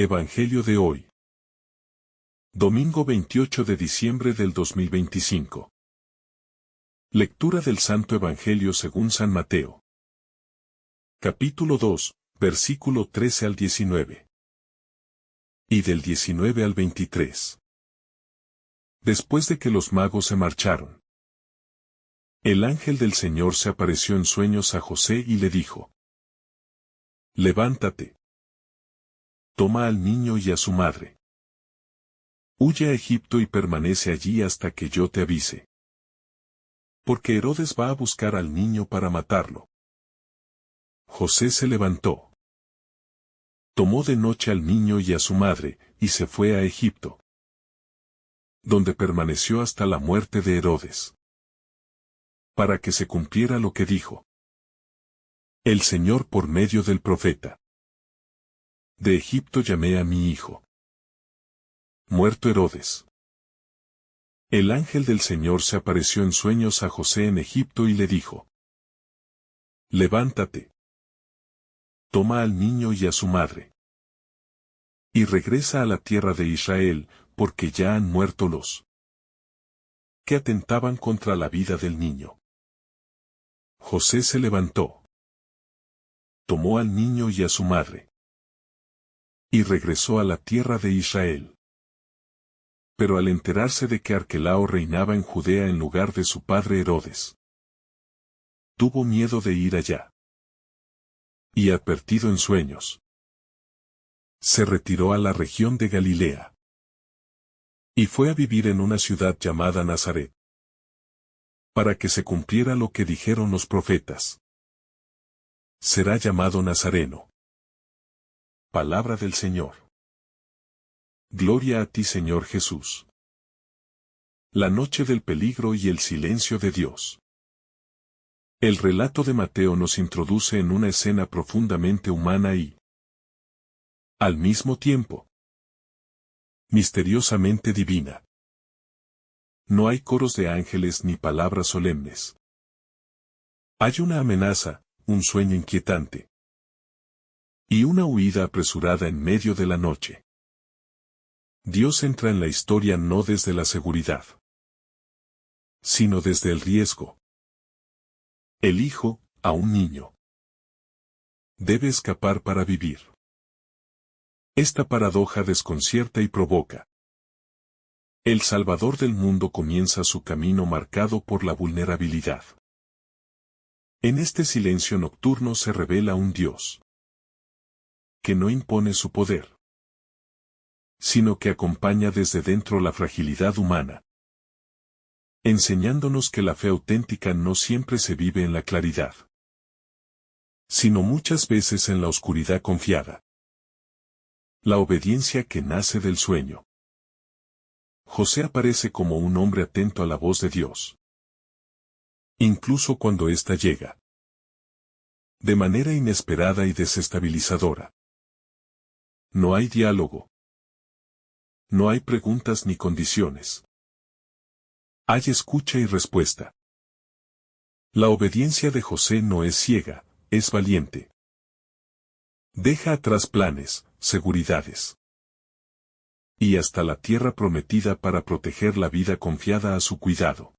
Evangelio de hoy. Domingo 28 de diciembre del 2025. Lectura del Santo Evangelio según San Mateo. Capítulo 2, versículo 13 al 19. Y del 19 al 23. Después de que los magos se marcharon, el ángel del Señor se apareció en sueños a José y le dijo: Levántate. Toma al niño y a su madre. Huye a Egipto y permanece allí hasta que yo te avise. Porque Herodes va a buscar al niño para matarlo. José se levantó. Tomó de noche al niño y a su madre, y se fue a Egipto, donde permaneció hasta la muerte de Herodes, para que se cumpliera lo que dijo el Señor por medio del profeta: De Egipto llamé a mi hijo. Muerto Herodes, el ángel del Señor se apareció en sueños a José en Egipto y le dijo: Levántate. Toma al niño y a su madre. Y regresa a la tierra de Israel, porque ya han muerto los que atentaban contra la vida del niño. José se levantó. Tomó al niño y a su madre. Y regresó a la tierra de Israel. Pero al enterarse de que Arquelao reinaba en Judea en lugar de su padre Herodes, tuvo miedo de ir allá. Y advertido en sueños, se retiró a la región de Galilea. Y fue a vivir en una ciudad llamada Nazaret, para que se cumpliera lo que dijeron los profetas: será llamado Nazareno. Palabra del Señor. Gloria a ti, Señor Jesús. La noche del peligro y el silencio de Dios. El relato de Mateo nos introduce en una escena profundamente humana y, al mismo tiempo, misteriosamente divina. No hay coros de ángeles ni palabras solemnes. Hay una amenaza, un sueño inquietante, y una huida apresurada en medio de la noche. Dios entra en la historia no desde la seguridad, sino desde el riesgo. El hijo, a un niño, debe escapar para vivir. Esta paradoja desconcierta y provoca. El Salvador del mundo comienza su camino marcado por la vulnerabilidad. En este silencio nocturno se revela un Dios que no impone su poder, sino que acompaña desde dentro la fragilidad humana, enseñándonos que la fe auténtica no siempre se vive en la claridad, sino muchas veces en la oscuridad confiada. La obediencia que nace del sueño. José aparece como un hombre atento a la voz de Dios, incluso cuando ésta llega de manera inesperada y desestabilizadora. No hay diálogo. No hay preguntas ni condiciones. Hay escucha y respuesta. La obediencia de José no es ciega, es valiente. Deja atrás planes, seguridades, y hasta la tierra prometida para proteger la vida confiada a su cuidado.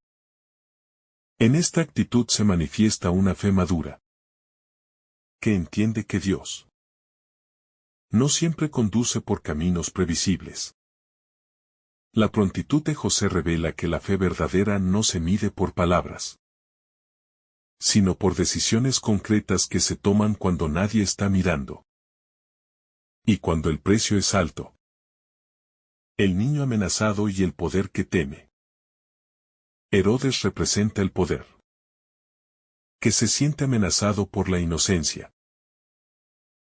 En esta actitud se manifiesta una fe madura, que entiende que Dios no siempre conduce por caminos previsibles. La prontitud de José revela que la fe verdadera no se mide por palabras, sino por decisiones concretas que se toman cuando nadie está mirando. Y cuando el precio es alto. El niño amenazado y el poder que teme. Herodes representa el poder, que se siente amenazado por la inocencia.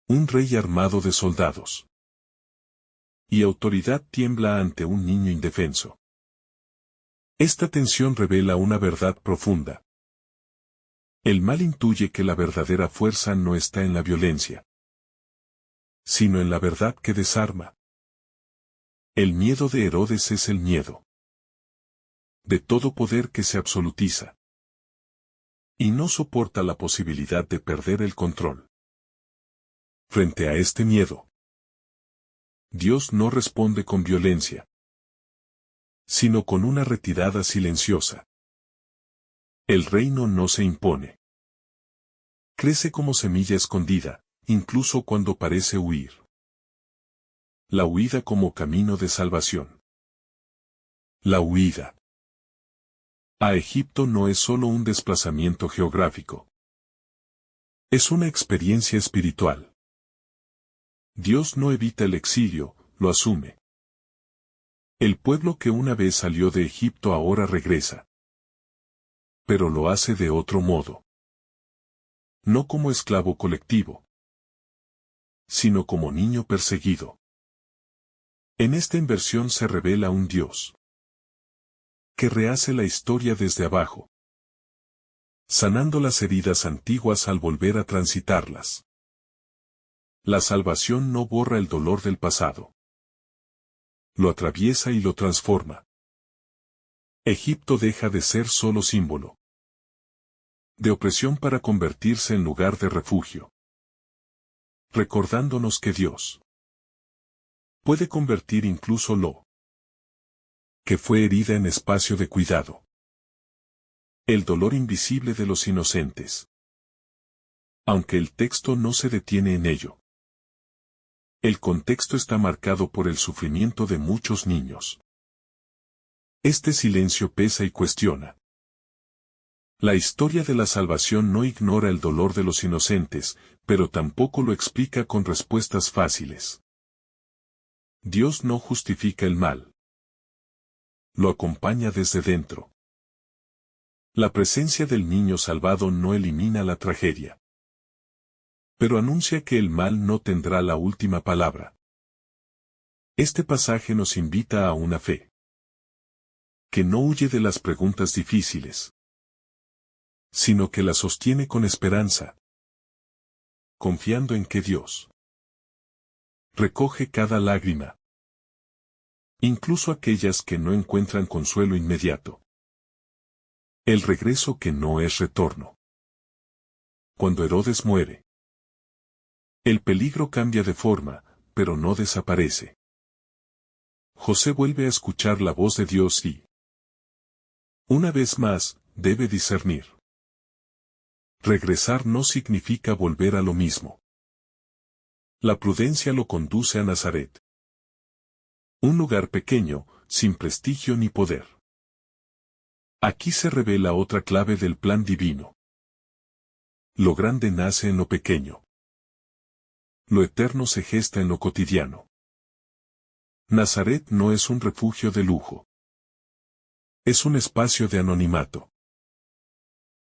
Un rey armado de soldados y autoridad tiembla ante un niño indefenso. Esta tensión revela una verdad profunda. El mal intuye que la verdadera fuerza no está en la violencia, sino en la verdad que desarma. El miedo de Herodes es el miedo de todo poder que se absolutiza y no soporta la posibilidad de perder el control. Frente a este miedo, Dios no responde con violencia, sino con una retirada silenciosa. El reino no se impone. Crece como semilla escondida, incluso cuando parece huir. La huida como camino de salvación. La huida a Egipto no es solo un desplazamiento geográfico. Es una experiencia espiritual. Dios no evita el exilio, lo asume. El pueblo que una vez salió de Egipto ahora regresa. Pero lo hace de otro modo. No como esclavo colectivo, sino como niño perseguido. En esta inversión se revela un Dios que rehace la historia desde abajo, sanando las heridas antiguas al volver a transitarlas. La salvación no borra el dolor del pasado. Lo atraviesa y lo transforma. Egipto deja de ser solo símbolo de opresión para convertirse en lugar de refugio, recordándonos que Dios puede convertir incluso lo que fue herida en espacio de cuidado. El dolor invisible de los inocentes. Aunque el texto no se detiene en ello. El contexto está marcado por el sufrimiento de muchos niños. Este silencio pesa y cuestiona. La historia de la salvación no ignora el dolor de los inocentes, pero tampoco lo explica con respuestas fáciles. Dios no justifica el mal. Lo acompaña desde dentro. La presencia del niño salvado no elimina la tragedia, pero anuncia que el mal no tendrá la última palabra. Este pasaje nos invita a una fe que no huye de las preguntas difíciles, sino que las sostiene con esperanza, confiando en que Dios recoge cada lágrima, incluso aquellas que no encuentran consuelo inmediato. El regreso que no es retorno. Cuando Herodes muere, el peligro cambia de forma, pero no desaparece. José vuelve a escuchar la voz de Dios y, una vez más, debe discernir. Regresar no significa volver a lo mismo. La prudencia lo conduce a Nazaret. Un lugar pequeño, sin prestigio ni poder. Aquí se revela otra clave del plan divino. Lo grande nace en lo pequeño. Lo eterno se gesta en lo cotidiano. Nazaret no es un refugio de lujo. Es un espacio de anonimato.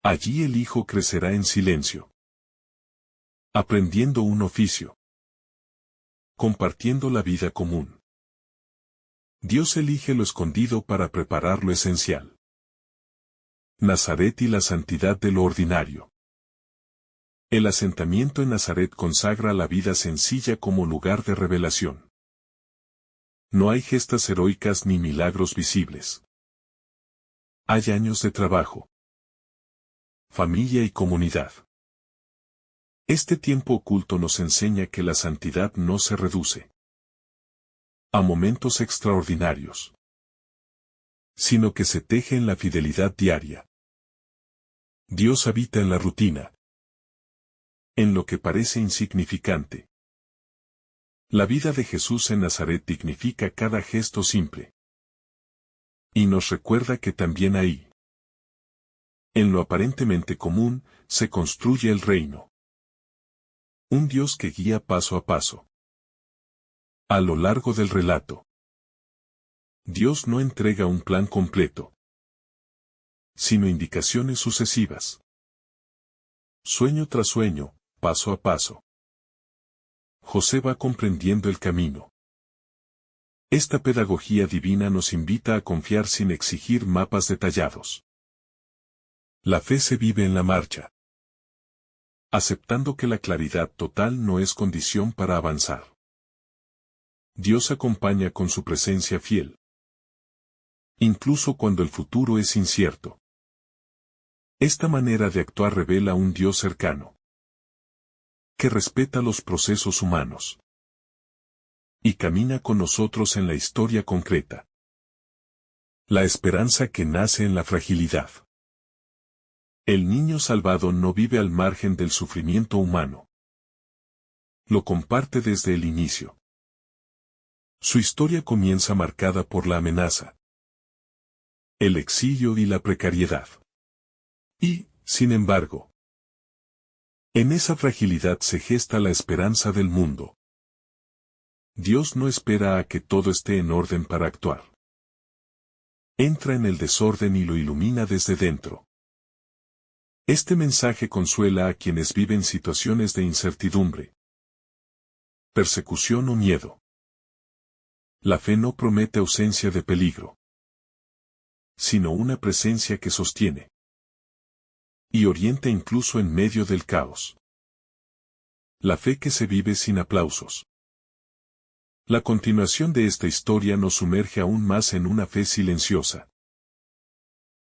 Allí el hijo crecerá en silencio, aprendiendo un oficio, compartiendo la vida común. Dios elige lo escondido para preparar lo esencial. Nazaret y la santidad de lo ordinario. El asentamiento en Nazaret consagra la vida sencilla como lugar de revelación. No hay gestas heroicas ni milagros visibles. Hay años de trabajo, familia y comunidad. Este tiempo oculto nos enseña que la santidad no se reduce a momentos extraordinarios, sino que se teje en la fidelidad diaria. Dios habita en la rutina, en lo que parece insignificante. La vida de Jesús en Nazaret dignifica cada gesto simple. Y nos recuerda que también ahí, en lo aparentemente común, se construye el reino. Un Dios que guía paso a paso. A lo largo del relato, Dios no entrega un plan completo, sino indicaciones sucesivas. Sueño tras sueño, paso a paso. José va comprendiendo el camino. Esta pedagogía divina nos invita a confiar sin exigir mapas detallados. La fe se vive en la marcha, aceptando que la claridad total no es condición para avanzar. Dios acompaña con su presencia fiel, incluso cuando el futuro es incierto. Esta manera de actuar revela un Dios cercano, que respeta los procesos humanos. y camina con nosotros en la historia concreta. La esperanza que nace en la fragilidad. El niño salvado no vive al margen del sufrimiento humano. Lo comparte desde el inicio. Su historia comienza marcada por la amenaza, el exilio y la precariedad. Y, sin embargo, en esa fragilidad se gesta la esperanza del mundo. Dios no espera a que todo esté en orden para actuar. Entra en el desorden y lo ilumina desde dentro. Este mensaje consuela a quienes viven situaciones de incertidumbre, persecución o miedo. La fe no promete ausencia de peligro, sino una presencia que sostiene y orienta incluso en medio del caos. La fe que se vive sin aplausos. La continuación de esta historia nos sumerge aún más en una fe silenciosa.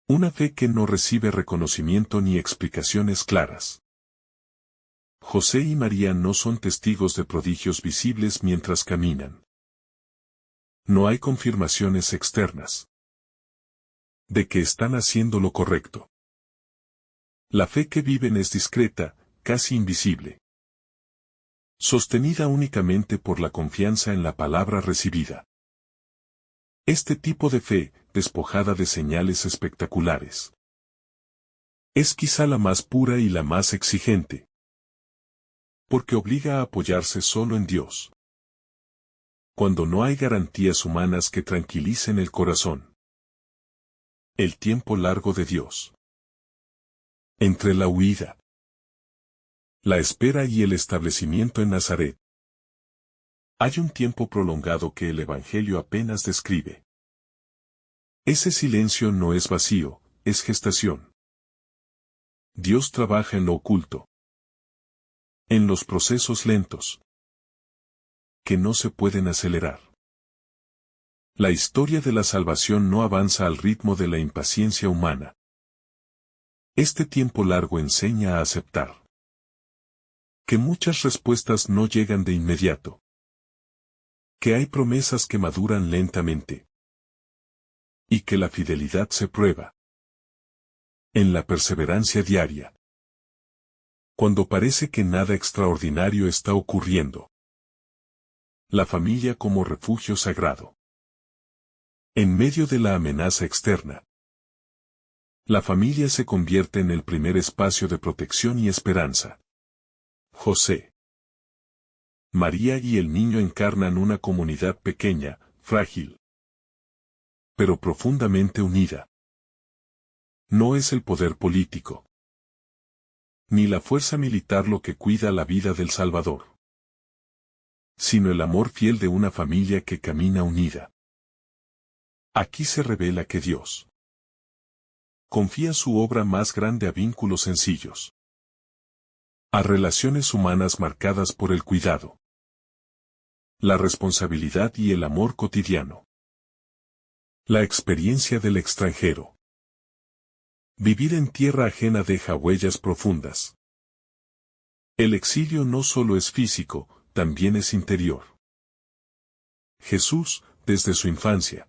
Una fe que no recibe reconocimiento ni explicaciones claras. José y María no son testigos de prodigios visibles mientras caminan. No hay confirmaciones externas de que están haciendo lo correcto. La fe que viven es discreta, casi invisible, sostenida únicamente por la confianza en la palabra recibida. Este tipo de fe, despojada de señales espectaculares, es quizá la más pura y la más exigente, porque obliga a apoyarse solo en Dios. Cuando no hay garantías humanas que tranquilicen el corazón. El tiempo largo de Dios. Entre la huida, la espera y el establecimiento en Nazaret, hay un tiempo prolongado que el Evangelio apenas describe. Ese silencio no es vacío, es gestación. Dios trabaja en lo oculto, en los procesos lentos, que no se pueden acelerar. La historia de la salvación no avanza al ritmo de la impaciencia humana. Este tiempo largo enseña a aceptar que muchas respuestas no llegan de inmediato, que hay promesas que maduran lentamente, y que la fidelidad se prueba en la perseverancia diaria. Cuando parece que nada extraordinario está ocurriendo. La familia como refugio sagrado. En medio de la amenaza externa, la familia se convierte en el primer espacio de protección y esperanza. José, María y el niño encarnan una comunidad pequeña, frágil, pero profundamente unida. No es el poder político, ni la fuerza militar lo que cuida la vida del Salvador, sino el amor fiel de una familia que camina unida. Aquí se revela que Dios confía su obra más grande a vínculos sencillos, a relaciones humanas marcadas por el cuidado, la responsabilidad y el amor cotidiano. La experiencia del extranjero. Vivir en tierra ajena deja huellas profundas. El exilio no solo es físico, también es interior. Jesús, desde su infancia,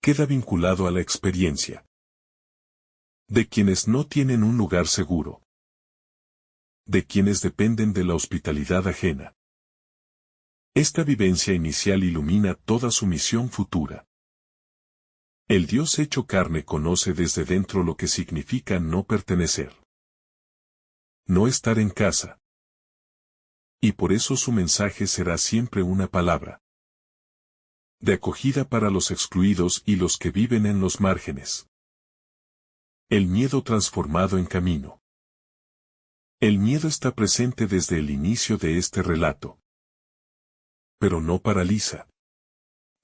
queda vinculado a la experiencia de quienes no tienen un lugar seguro, de quienes dependen de la hospitalidad ajena. Esta vivencia inicial ilumina toda su misión futura. El Dios hecho carne conoce desde dentro lo que significa no pertenecer, no estar en casa. Y por eso su mensaje será siempre una palabra de acogida para los excluidos y los que viven en los márgenes. El miedo transformado en camino. El miedo está presente desde el inicio de este relato. Pero no paraliza.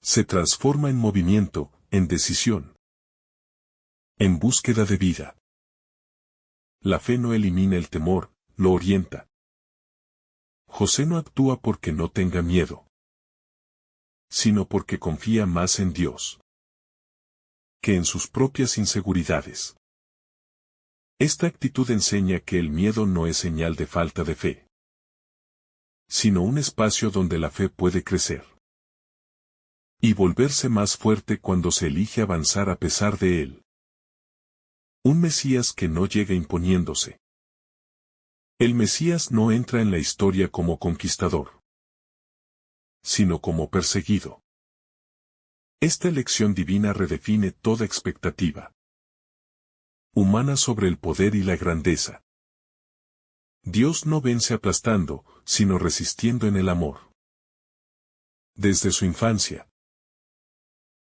Se transforma en movimiento, en decisión, en búsqueda de vida. La fe no elimina el temor, lo orienta. José no actúa porque no tenga miedo, sino porque confía más en Dios que en sus propias inseguridades. Esta actitud enseña que el miedo no es señal de falta de fe, sino un espacio donde la fe puede crecer y volverse más fuerte cuando se elige avanzar a pesar de él. Un Mesías que no llega imponiéndose. El Mesías no entra en la historia como conquistador, sino como perseguido. Esta elección divina redefine toda expectativa humana sobre el poder y la grandeza. Dios no vence aplastando, sino resistiendo en el amor. Desde su infancia,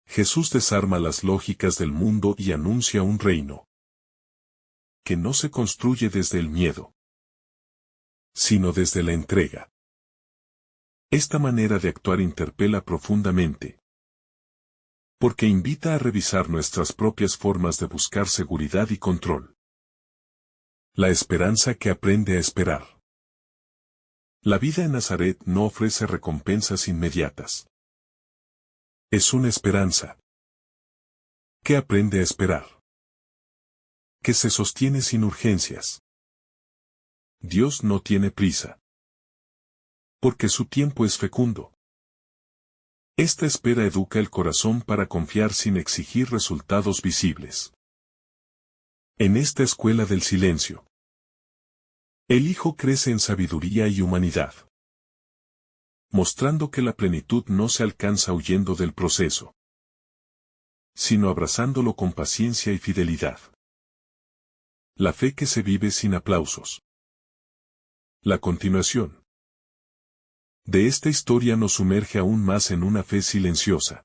Jesús desarma las lógicas del mundo y anuncia un reino que no se construye desde el miedo, sino desde la entrega. Esta manera de actuar interpela profundamente, porque invita a revisar nuestras propias formas de buscar seguridad y control. La esperanza que aprende a esperar. La vida en Nazaret no ofrece recompensas inmediatas. Es una esperanza que aprende a esperar, que se sostiene sin urgencias. Dios no tiene prisa, porque su tiempo es fecundo. Esta espera educa el corazón para confiar sin exigir resultados visibles. En esta escuela del silencio, el Hijo crece en sabiduría y humanidad, mostrando que la plenitud no se alcanza huyendo del proceso, sino abrazándolo con paciencia y fidelidad. La fe que se vive sin aplausos. La continuación de esta historia nos sumerge aún más en una fe silenciosa.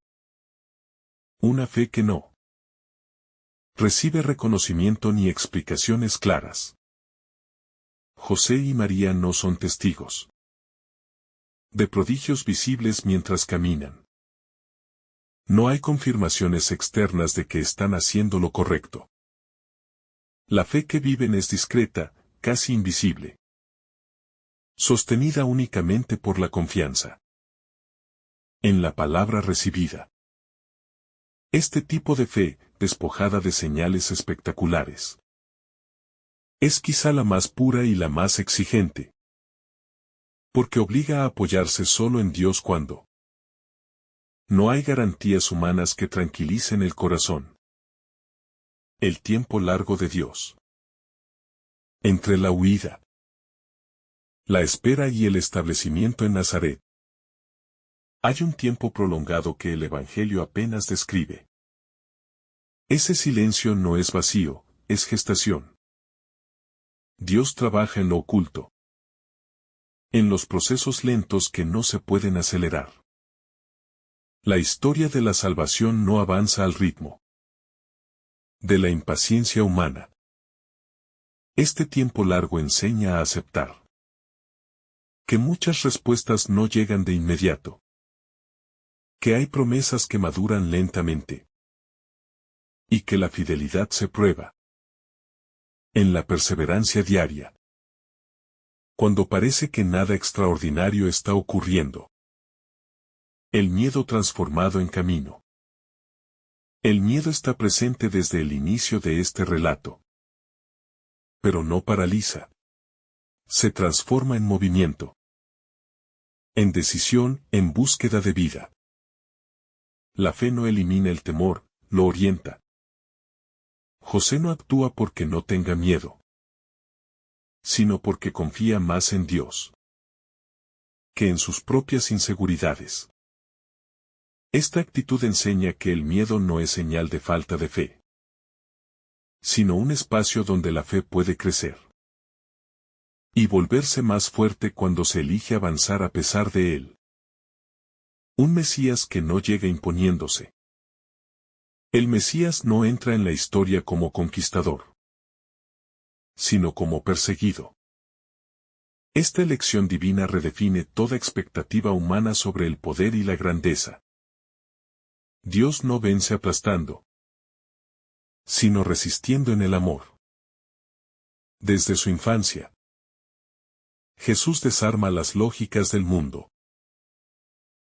Una fe que no recibe reconocimiento ni explicaciones claras. José y María no son testigos de prodigios visibles mientras caminan. No hay confirmaciones externas de que están haciendo lo correcto. La fe que viven es discreta, casi invisible, sostenida únicamente por la confianza en la palabra recibida. Este tipo de fe, despojada de señales espectaculares, es quizá la más pura y la más exigente, porque obliga a apoyarse solo en Dios cuando no hay garantías humanas que tranquilicen el corazón. El tiempo largo de Dios. Entre la huida, la espera y el establecimiento en Nazaret, hay un tiempo prolongado que el Evangelio apenas describe. Ese silencio no es vacío, es gestación. Dios trabaja en lo oculto, en los procesos lentos que no se pueden acelerar. La historia de la salvación no avanza al ritmo de la impaciencia humana. Este tiempo largo enseña a aceptar que muchas respuestas no llegan de inmediato, que hay promesas que maduran lentamente, y que la fidelidad se prueba en la perseverancia diaria. Cuando parece que nada extraordinario está ocurriendo, el miedo transformado en camino. El miedo está presente desde el inicio de este relato, pero no paraliza. Se transforma en movimiento, en decisión, en búsqueda de vida. La fe no elimina el temor, lo orienta. José no actúa porque no tenga miedo, sino porque confía más en Dios que en sus propias inseguridades. Esta actitud enseña que el miedo no es señal de falta de fe, sino un espacio donde la fe puede crecer y volverse más fuerte cuando se elige avanzar a pesar de él. Un Mesías que no llega imponiéndose. El Mesías no entra en la historia como conquistador, sino como perseguido. Esta elección divina redefine toda expectativa humana sobre el poder y la grandeza. Dios no vence aplastando, sino resistiendo en el amor. Desde su infancia, Jesús desarma las lógicas del mundo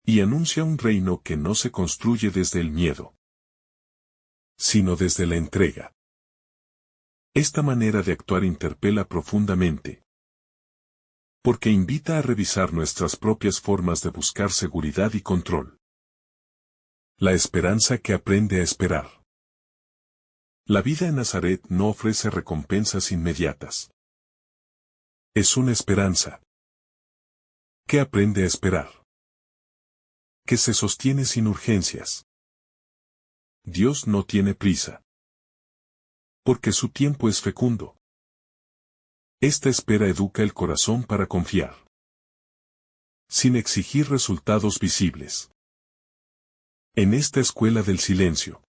y anuncia un reino que no se construye desde el miedo, sino desde la entrega. Esta manera de actuar interpela profundamente, Porque invita a revisar nuestras propias formas de buscar seguridad y control. La esperanza que aprende a esperar. La vida en Nazaret no ofrece recompensas inmediatas. Es una esperanza que aprende a esperar, que se sostiene sin urgencias. Dios no tiene prisa, porque su tiempo es fecundo. Esta espera educa el corazón para confiar, sin exigir resultados visibles. En esta escuela del silencio,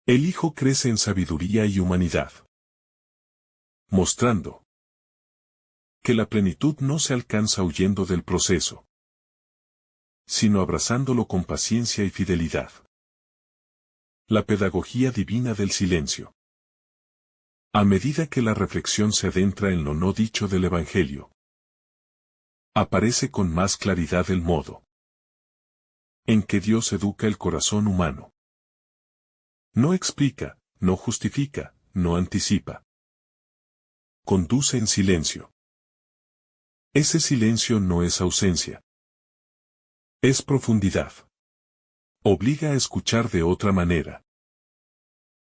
el Hijo crece en sabiduría y humanidad, mostrando que la plenitud no se alcanza huyendo del proceso, sino abrazándolo con paciencia y fidelidad. La pedagogía divina del silencio. A medida que la reflexión se adentra en lo no dicho del Evangelio, aparece con más claridad el modo en que Dios educa el corazón humano. No explica, no justifica, no anticipa. Conduce en silencio. Ese silencio no es ausencia. Es profundidad. Obliga a escuchar de otra manera.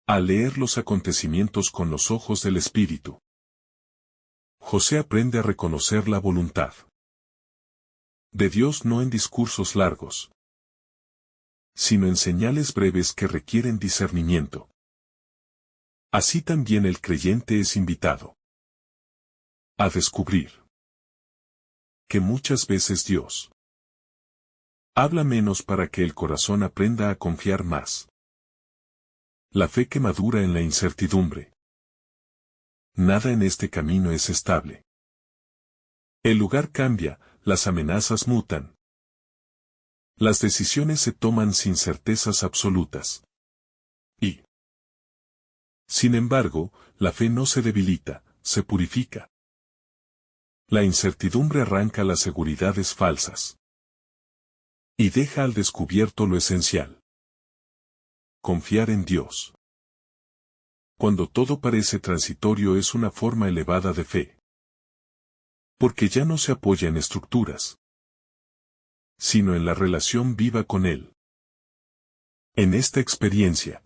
A leer los acontecimientos con los ojos del Espíritu. José aprende a reconocer la voluntad de Dios no en discursos largos, sino en señales breves que requieren discernimiento. Así también el creyente es invitado a descubrir que muchas veces Dios habla menos para que el corazón aprenda a confiar más. La fe que madura en la incertidumbre. Nada en este camino es estable. El lugar cambia, las amenazas mutan. Las decisiones se toman sin certezas absolutas. Y, sin embargo, la fe no se debilita, se purifica. La incertidumbre arranca las seguridades falsas y deja al descubierto lo esencial. Confiar en Dios. Cuando todo parece transitorio es una forma elevada de fe. Porque ya no se apoya en estructuras, sino en la relación viva con Él. En esta experiencia,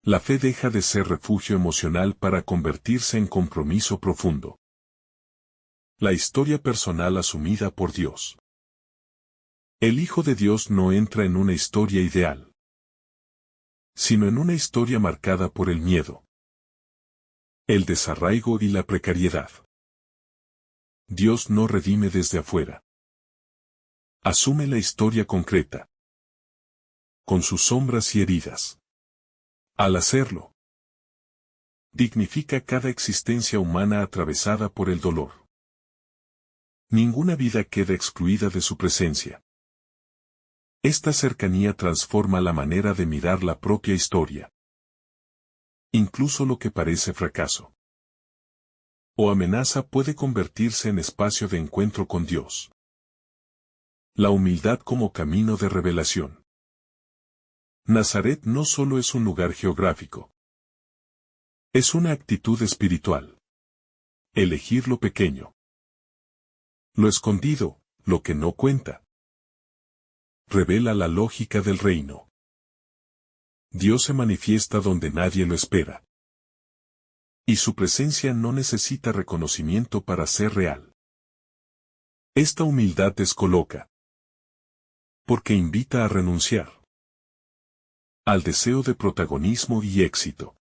la fe deja de ser refugio emocional para convertirse en compromiso profundo. La historia personal asumida por Dios. El Hijo de Dios no entra en una historia ideal, sino en una historia marcada por el miedo, el desarraigo y la precariedad. Dios no redime desde afuera. Asume la historia concreta, con sus sombras y heridas. Al hacerlo, dignifica cada existencia humana atravesada por el dolor. Ninguna vida queda excluida de su presencia. Esta cercanía transforma la manera de mirar la propia historia. Incluso lo que parece fracaso o amenaza puede convertirse en espacio de encuentro con Dios. La humildad como camino de revelación. Nazaret no solo es un lugar geográfico. Es una actitud espiritual. Elegir lo pequeño, lo escondido, lo que no cuenta. Revela la lógica del reino. Dios se manifiesta donde nadie lo espera. Y su presencia no necesita reconocimiento para ser real. Esta humildad descoloca, porque invita a renunciar al deseo de protagonismo y éxito.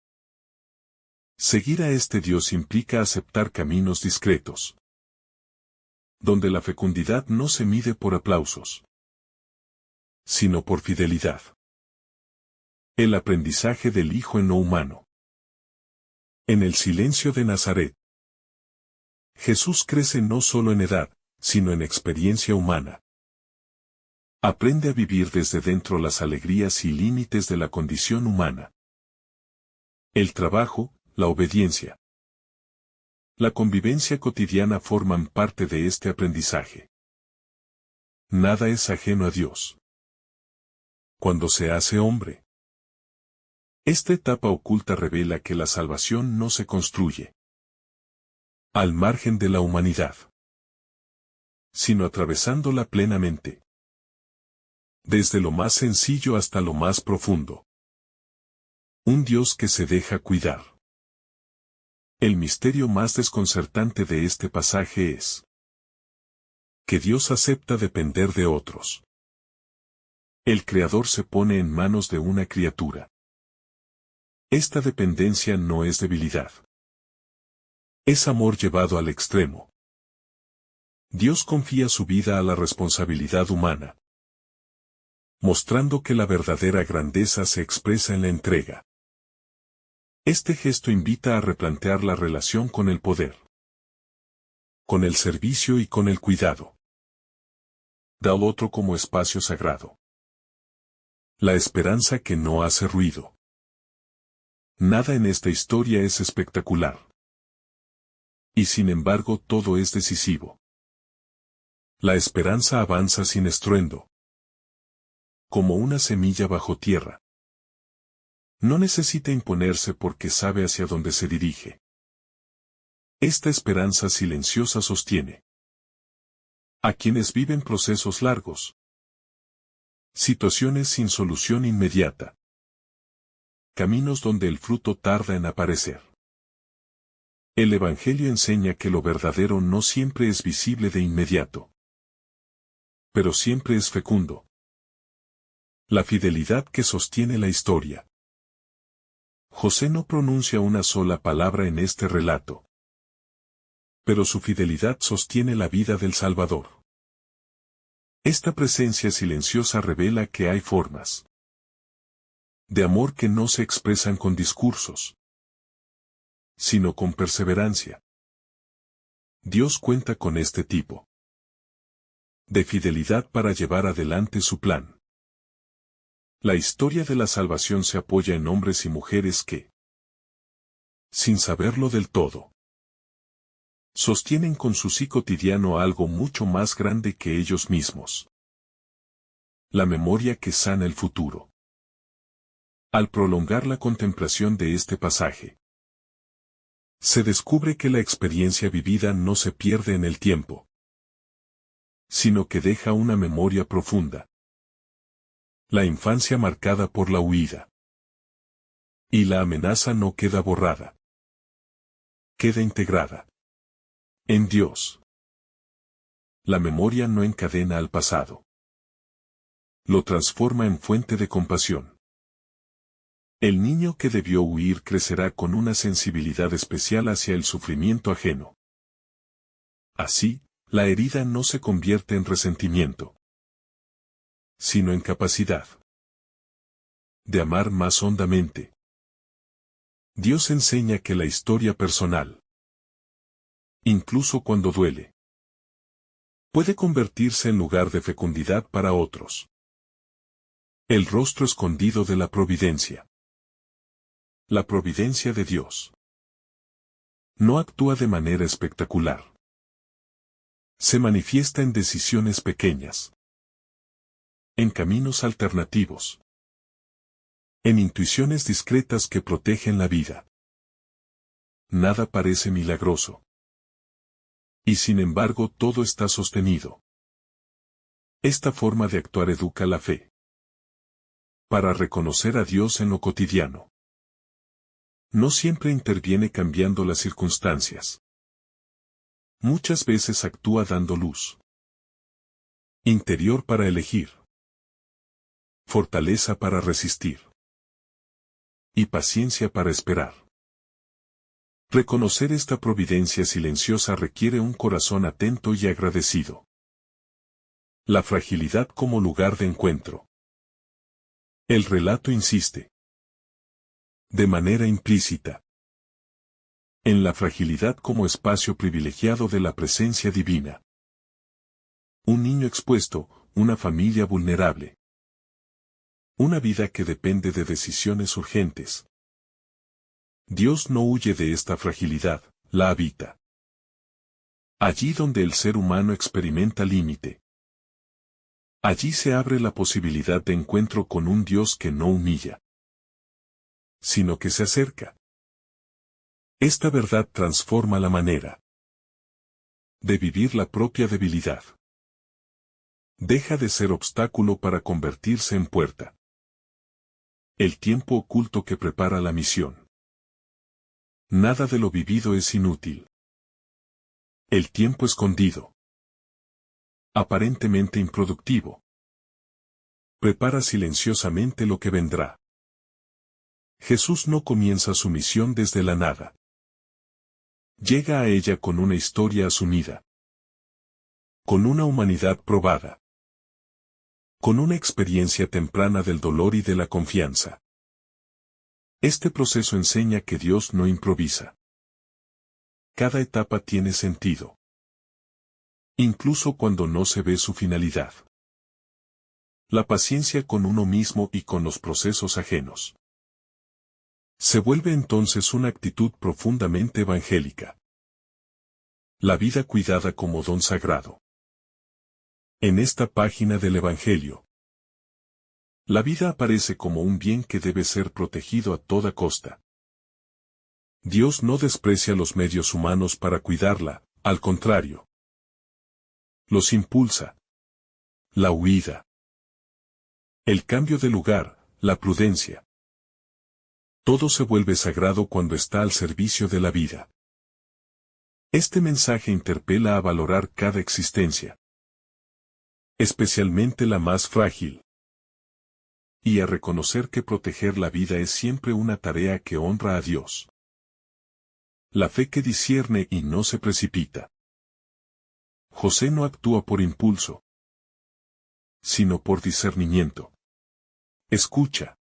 Seguir a este Dios implica aceptar caminos discretos, donde la fecundidad no se mide por aplausos, sino por fidelidad. El aprendizaje del Hijo en lo humano. En el silencio de Nazaret, Jesús crece no solo en edad, sino en experiencia humana. Aprende a vivir desde dentro las alegrías y límites de la condición humana. El trabajo, la obediencia, la convivencia cotidiana forman parte de este aprendizaje. Nada es ajeno a Dios. Cuando se hace hombre, esta etapa oculta revela que la salvación no se construye, al margen de la humanidad, sino atravesándola plenamente. Desde lo más sencillo hasta lo más profundo. Un Dios que se deja cuidar. El misterio más desconcertante de este pasaje es que Dios acepta depender de otros. El Creador se pone en manos de una criatura. Esta dependencia no es debilidad. Es amor llevado al extremo. Dios confía su vida a la responsabilidad humana, mostrando que la verdadera grandeza se expresa en la entrega. Este gesto invita a replantear la relación con el poder, con el servicio y con el cuidado. Da al otro como espacio sagrado. La esperanza que no hace ruido. Nada en esta historia es espectacular. Y sin embargo todo es decisivo. La esperanza avanza sin estruendo, como una semilla bajo tierra. No necesita imponerse porque sabe hacia dónde se dirige. Esta esperanza silenciosa sostiene a quienes viven procesos largos, situaciones sin solución inmediata, caminos donde el fruto tarda en aparecer. El Evangelio enseña que lo verdadero no siempre es visible de inmediato, pero siempre es fecundo. La fidelidad que sostiene la historia. José no pronuncia una sola palabra en este relato, pero su fidelidad sostiene la vida del Salvador. Esta presencia silenciosa revela que hay formas de amor que no se expresan con discursos, sino con perseverancia. Dios cuenta con este tipo de fidelidad para llevar adelante su plan. La historia de la salvación se apoya en hombres y mujeres que, sin saberlo del todo, sostienen con su sí cotidiano algo mucho más grande que ellos mismos. La memoria que sana el futuro. Al prolongar la contemplación de este pasaje, se descubre que la experiencia vivida no se pierde en el tiempo, sino que deja una memoria profunda. La infancia marcada por la huida. Y la amenaza no queda borrada. Queda integrada en Dios. La memoria no encadena al pasado. Lo transforma en fuente de compasión. El niño que debió huir crecerá con una sensibilidad especial hacia el sufrimiento ajeno. Así, la herida no se convierte en resentimiento, sino en capacidad de amar más hondamente. Dios enseña que la historia personal, incluso cuando duele, puede convertirse en lugar de fecundidad para otros. El rostro escondido de la providencia. La providencia de Dios no actúa de manera espectacular. Se manifiesta en decisiones pequeñas, en caminos alternativos, en intuiciones discretas que protegen la vida. Nada parece milagroso. Y sin embargo todo está sostenido. Esta forma de actuar educa la fe, para reconocer a Dios en lo cotidiano. No siempre interviene cambiando las circunstancias. Muchas veces actúa dando luz interior para elegir, fortaleza para resistir y paciencia para esperar. Reconocer esta providencia silenciosa requiere un corazón atento y agradecido. La fragilidad como lugar de encuentro. El relato insiste, de manera implícita, en la fragilidad como espacio privilegiado de la presencia divina. Un niño expuesto, una familia vulnerable. Una vida que depende de decisiones urgentes. Dios no huye de esta fragilidad, la habita. Allí donde el ser humano experimenta límite. Allí se abre la posibilidad de encuentro con un Dios que no humilla, sino que se acerca. Esta verdad transforma la manera de vivir la propia debilidad. Deja de ser obstáculo para convertirse en puerta. El tiempo oculto que prepara la misión. Nada de lo vivido es inútil. El tiempo escondido, aparentemente improductivo, prepara silenciosamente lo que vendrá. Jesús no comienza su misión desde la nada. Llega a ella con una historia asumida, con una humanidad probada, con una experiencia temprana del dolor y de la confianza. Este proceso enseña que Dios no improvisa. Cada etapa tiene sentido, incluso cuando no se ve su finalidad. La paciencia con uno mismo y con los procesos ajenos. Se vuelve entonces una actitud profundamente evangélica. La vida cuidada como don sagrado. En esta página del Evangelio, la vida aparece como un bien que debe ser protegido a toda costa. Dios no desprecia los medios humanos para cuidarla, al contrario. Los impulsa. La huida. El cambio de lugar, la prudencia. Todo se vuelve sagrado cuando está al servicio de la vida. Este mensaje interpela a valorar cada existencia, especialmente la más frágil, y a reconocer que proteger la vida es siempre una tarea que honra a Dios. La fe que discierne y no se precipita. José no actúa por impulso, sino por discernimiento. Escucha.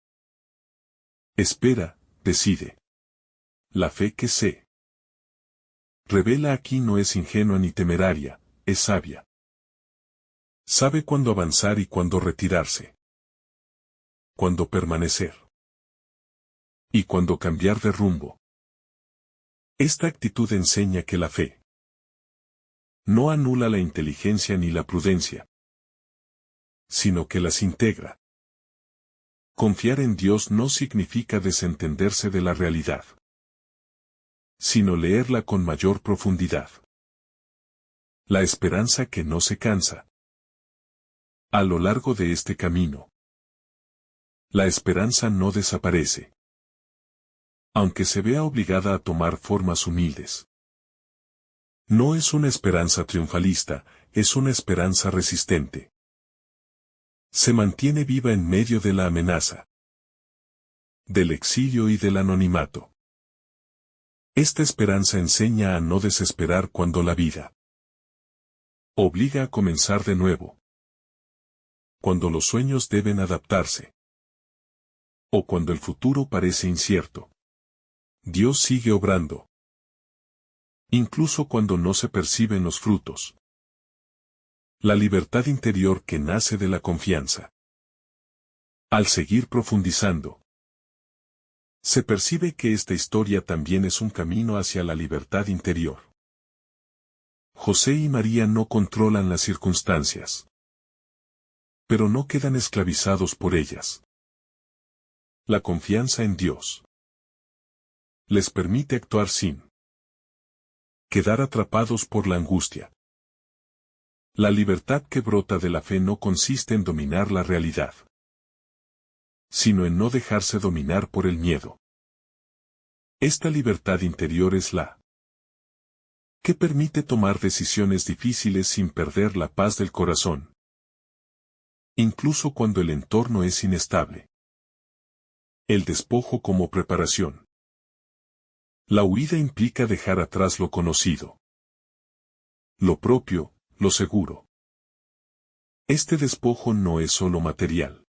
Espera, decide. La fe que se revela aquí no es ingenua ni temeraria, es sabia. Sabe cuándo avanzar y cuándo retirarse. Cuándo permanecer. Y cuándo cambiar de rumbo. Esta actitud enseña que la fe no anula la inteligencia ni la prudencia, sino que las integra. Confiar en Dios no significa desentenderse de la realidad, sino leerla con mayor profundidad. La esperanza que no se cansa. A lo largo de este camino, la esperanza no desaparece, aunque se vea obligada a tomar formas humildes. No es una esperanza triunfalista, es una esperanza resistente. Se mantiene viva en medio de la amenaza, del exilio y del anonimato. Esta esperanza enseña a no desesperar cuando la vida obliga a comenzar de nuevo. Cuando los sueños deben adaptarse. O cuando el futuro parece incierto. Dios sigue obrando. Incluso cuando no se perciben los frutos. La libertad interior que nace de la confianza. Al seguir profundizando, se percibe que esta historia también es un camino hacia la libertad interior. José y María no controlan las circunstancias, pero no quedan esclavizados por ellas. La confianza en Dios les permite actuar sin quedar atrapados por la angustia. La libertad que brota de la fe no consiste en dominar la realidad, sino en no dejarse dominar por el miedo. Esta libertad interior es la que permite tomar decisiones difíciles sin perder la paz del corazón, incluso cuando el entorno es inestable. El despojo como preparación. La huida implica dejar atrás lo conocido, lo propio, lo seguro. Este despojo no es solo material.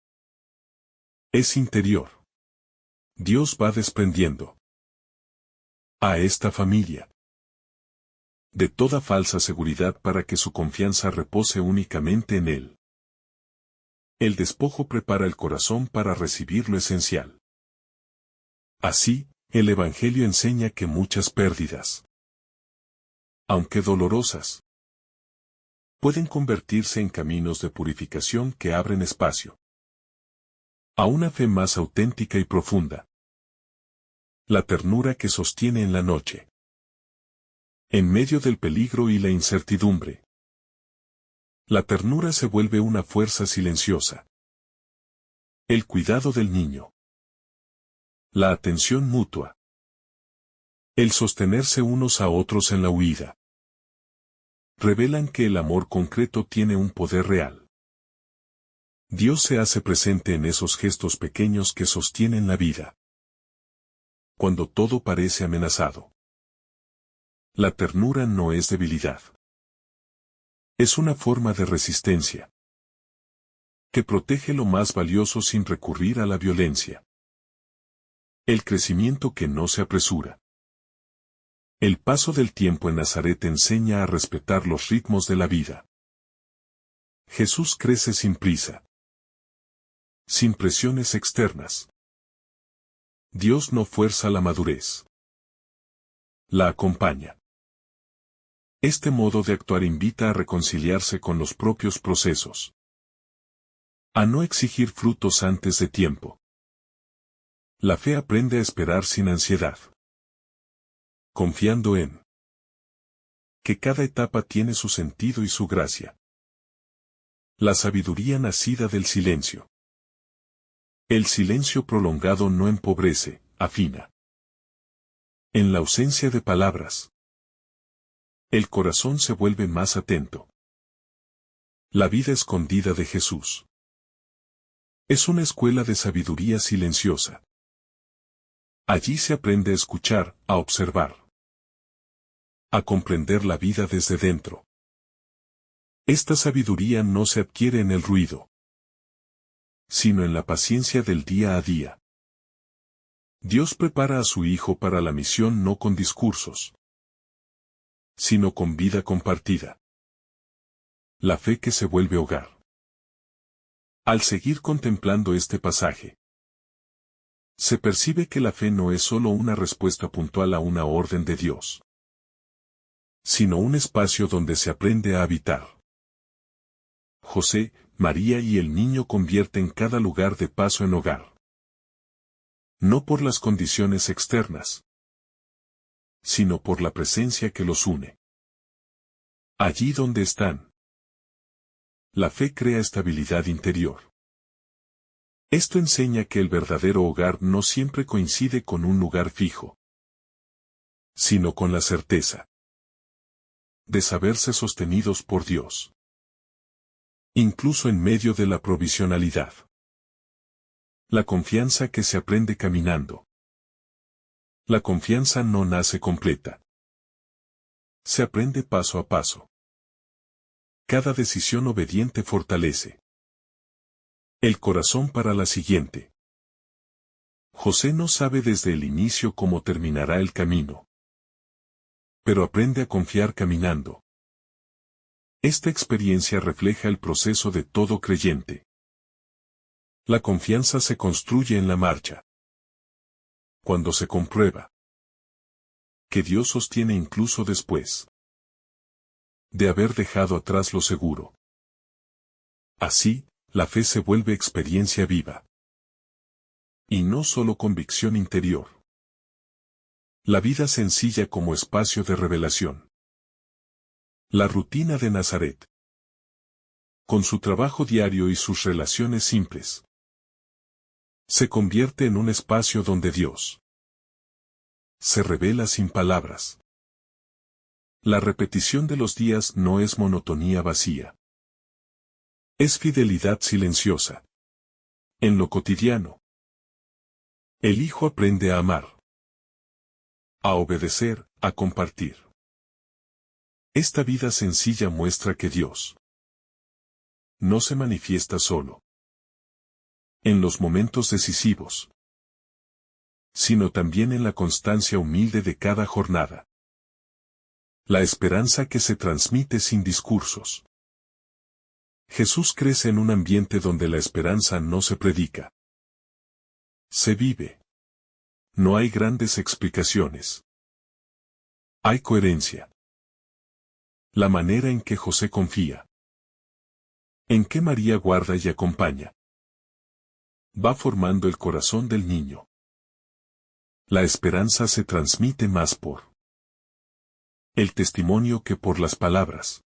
Es interior. Dios va desprendiendo a esta familia de toda falsa seguridad para que su confianza repose únicamente en Él. El despojo prepara el corazón para recibir lo esencial. Así, el Evangelio enseña que muchas pérdidas, aunque dolorosas, pueden convertirse en caminos de purificación que abren espacio a una fe más auténtica y profunda. La ternura que sostiene en la noche. En medio del peligro y la incertidumbre, la ternura se vuelve una fuerza silenciosa. El cuidado del niño. La atención mutua. El sostenerse unos a otros en la huida. Revelan que el amor concreto tiene un poder real. Dios se hace presente en esos gestos pequeños que sostienen la vida. Cuando todo parece amenazado. La ternura no es debilidad. Es una forma de resistencia que protege lo más valioso sin recurrir a la violencia. El crecimiento que no se apresura. El paso del tiempo en Nazaret enseña a respetar los ritmos de la vida. Jesús crece sin prisa, sin presiones externas. Dios no fuerza la madurez. La acompaña. Este modo de actuar invita a reconciliarse con los propios procesos. A no exigir frutos antes de tiempo. La fe aprende a esperar sin ansiedad. Confiando en que cada etapa tiene su sentido y su gracia. La sabiduría nacida del silencio. El silencio prolongado no empobrece, afina. En la ausencia de palabras, el corazón se vuelve más atento. La vida escondida de Jesús. Es una escuela de sabiduría silenciosa. Allí se aprende a escuchar, a observar. A comprender la vida desde dentro. Esta sabiduría no se adquiere en el ruido, sino en la paciencia del día a día. Dios prepara a su Hijo para la misión no con discursos, sino con vida compartida. La fe que se vuelve hogar. Al seguir contemplando este pasaje, se percibe que la fe no es solo una respuesta puntual a una orden de Dios, sino un espacio donde se aprende a habitar. José, María y el niño convierten cada lugar de paso en hogar. No por las condiciones externas, sino por la presencia que los une. Allí donde están. La fe crea estabilidad interior. Esto enseña que el verdadero hogar no siempre coincide con un lugar fijo, sino con la certeza de saberse sostenidos por Dios. Incluso en medio de la provisionalidad. La confianza que se aprende caminando. La confianza no nace completa. Se aprende paso a paso. Cada decisión obediente fortalece el corazón para la siguiente. José no sabe desde el inicio cómo terminará el camino, pero aprende a confiar caminando. Esta experiencia refleja el proceso de todo creyente. La confianza se construye en la marcha. Cuando se comprueba que Dios sostiene incluso después de haber dejado atrás lo seguro. Así, la fe se vuelve experiencia viva. Y no solo convicción interior. La vida sencilla como espacio de revelación. La rutina de Nazaret. Con su trabajo diario y sus relaciones simples, se convierte en un espacio donde Dios se revela sin palabras. La repetición de los días no es monotonía vacía. Es fidelidad silenciosa. En lo cotidiano, el hijo aprende a amar, a obedecer, a compartir. Esta vida sencilla muestra que Dios no se manifiesta solo en los momentos decisivos, sino también en la constancia humilde de cada jornada. La esperanza que se transmite sin discursos. Jesús crece en un ambiente donde la esperanza no se predica. Se vive. No hay grandes explicaciones. Hay coherencia. La manera en que José confía. En que María guarda y acompaña. Va formando el corazón del niño. La esperanza se transmite más por El testimonio que por las palabras.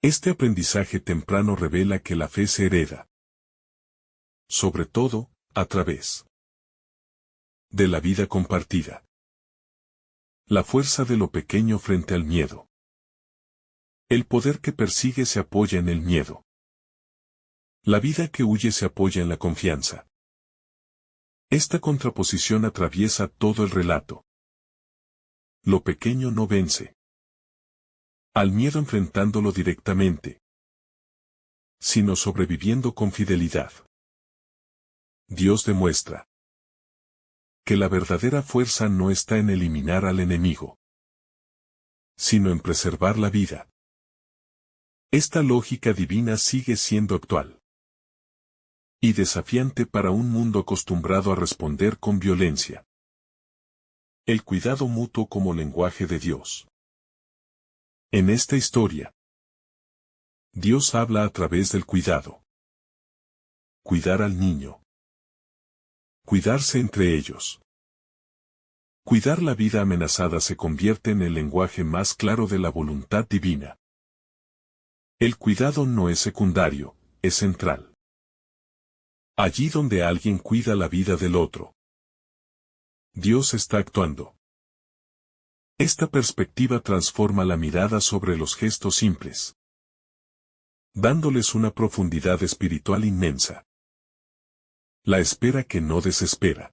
Este aprendizaje temprano revela que la fe se hereda. Sobre todo, a través de la vida compartida. La fuerza de lo pequeño frente al miedo. El poder que persigue se apoya en el miedo. La vida que huye se apoya en la confianza. Esta contraposición atraviesa todo el relato. Lo pequeño no vence al miedo enfrentándolo directamente, sino sobreviviendo con fidelidad. Dios demuestra que la verdadera fuerza no está en eliminar al enemigo, sino en preservar la vida. Esta lógica divina sigue siendo actual y desafiante para un mundo acostumbrado a responder con violencia. El cuidado mutuo como lenguaje de Dios. En esta historia, Dios habla a través del cuidado. Cuidar al niño. Cuidarse entre ellos. Cuidar la vida amenazada se convierte en el lenguaje más claro de la voluntad divina. El cuidado no es secundario, es central. Allí donde alguien cuida la vida del otro, Dios está actuando. Esta perspectiva transforma la mirada sobre los gestos simples, dándoles una profundidad espiritual inmensa. La espera que no desespera.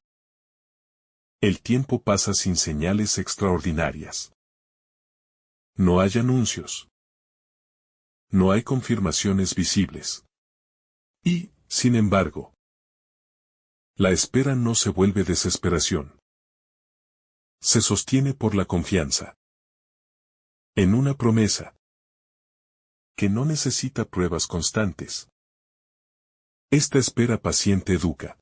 El tiempo pasa sin señales extraordinarias. No hay anuncios. No hay confirmaciones visibles. Y, sin embargo, la espera no se vuelve desesperación. Se sostiene por la confianza en una promesa que no necesita pruebas constantes. Esta espera paciente educa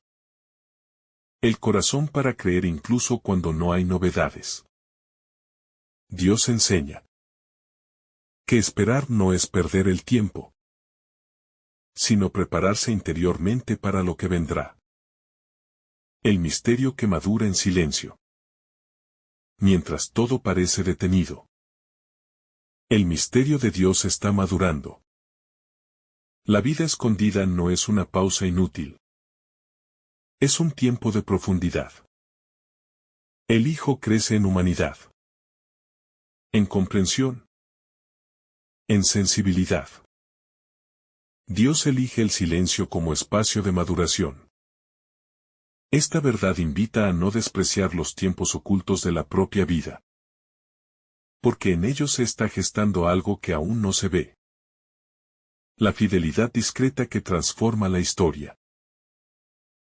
el corazón para creer incluso cuando no hay novedades. Dios enseña que esperar no es perder el tiempo, sino prepararse interiormente para lo que vendrá. El misterio que madura en silencio. Mientras todo parece detenido, el misterio de Dios está madurando. La vida escondida no es una pausa inútil. Es un tiempo de profundidad. El Hijo crece en humanidad, en comprensión, en sensibilidad. Dios elige el silencio como espacio de maduración. Esta verdad invita a no despreciar los tiempos ocultos de la propia vida, porque en ellos se está gestando algo que aún no se ve. La fidelidad discreta que transforma la historia.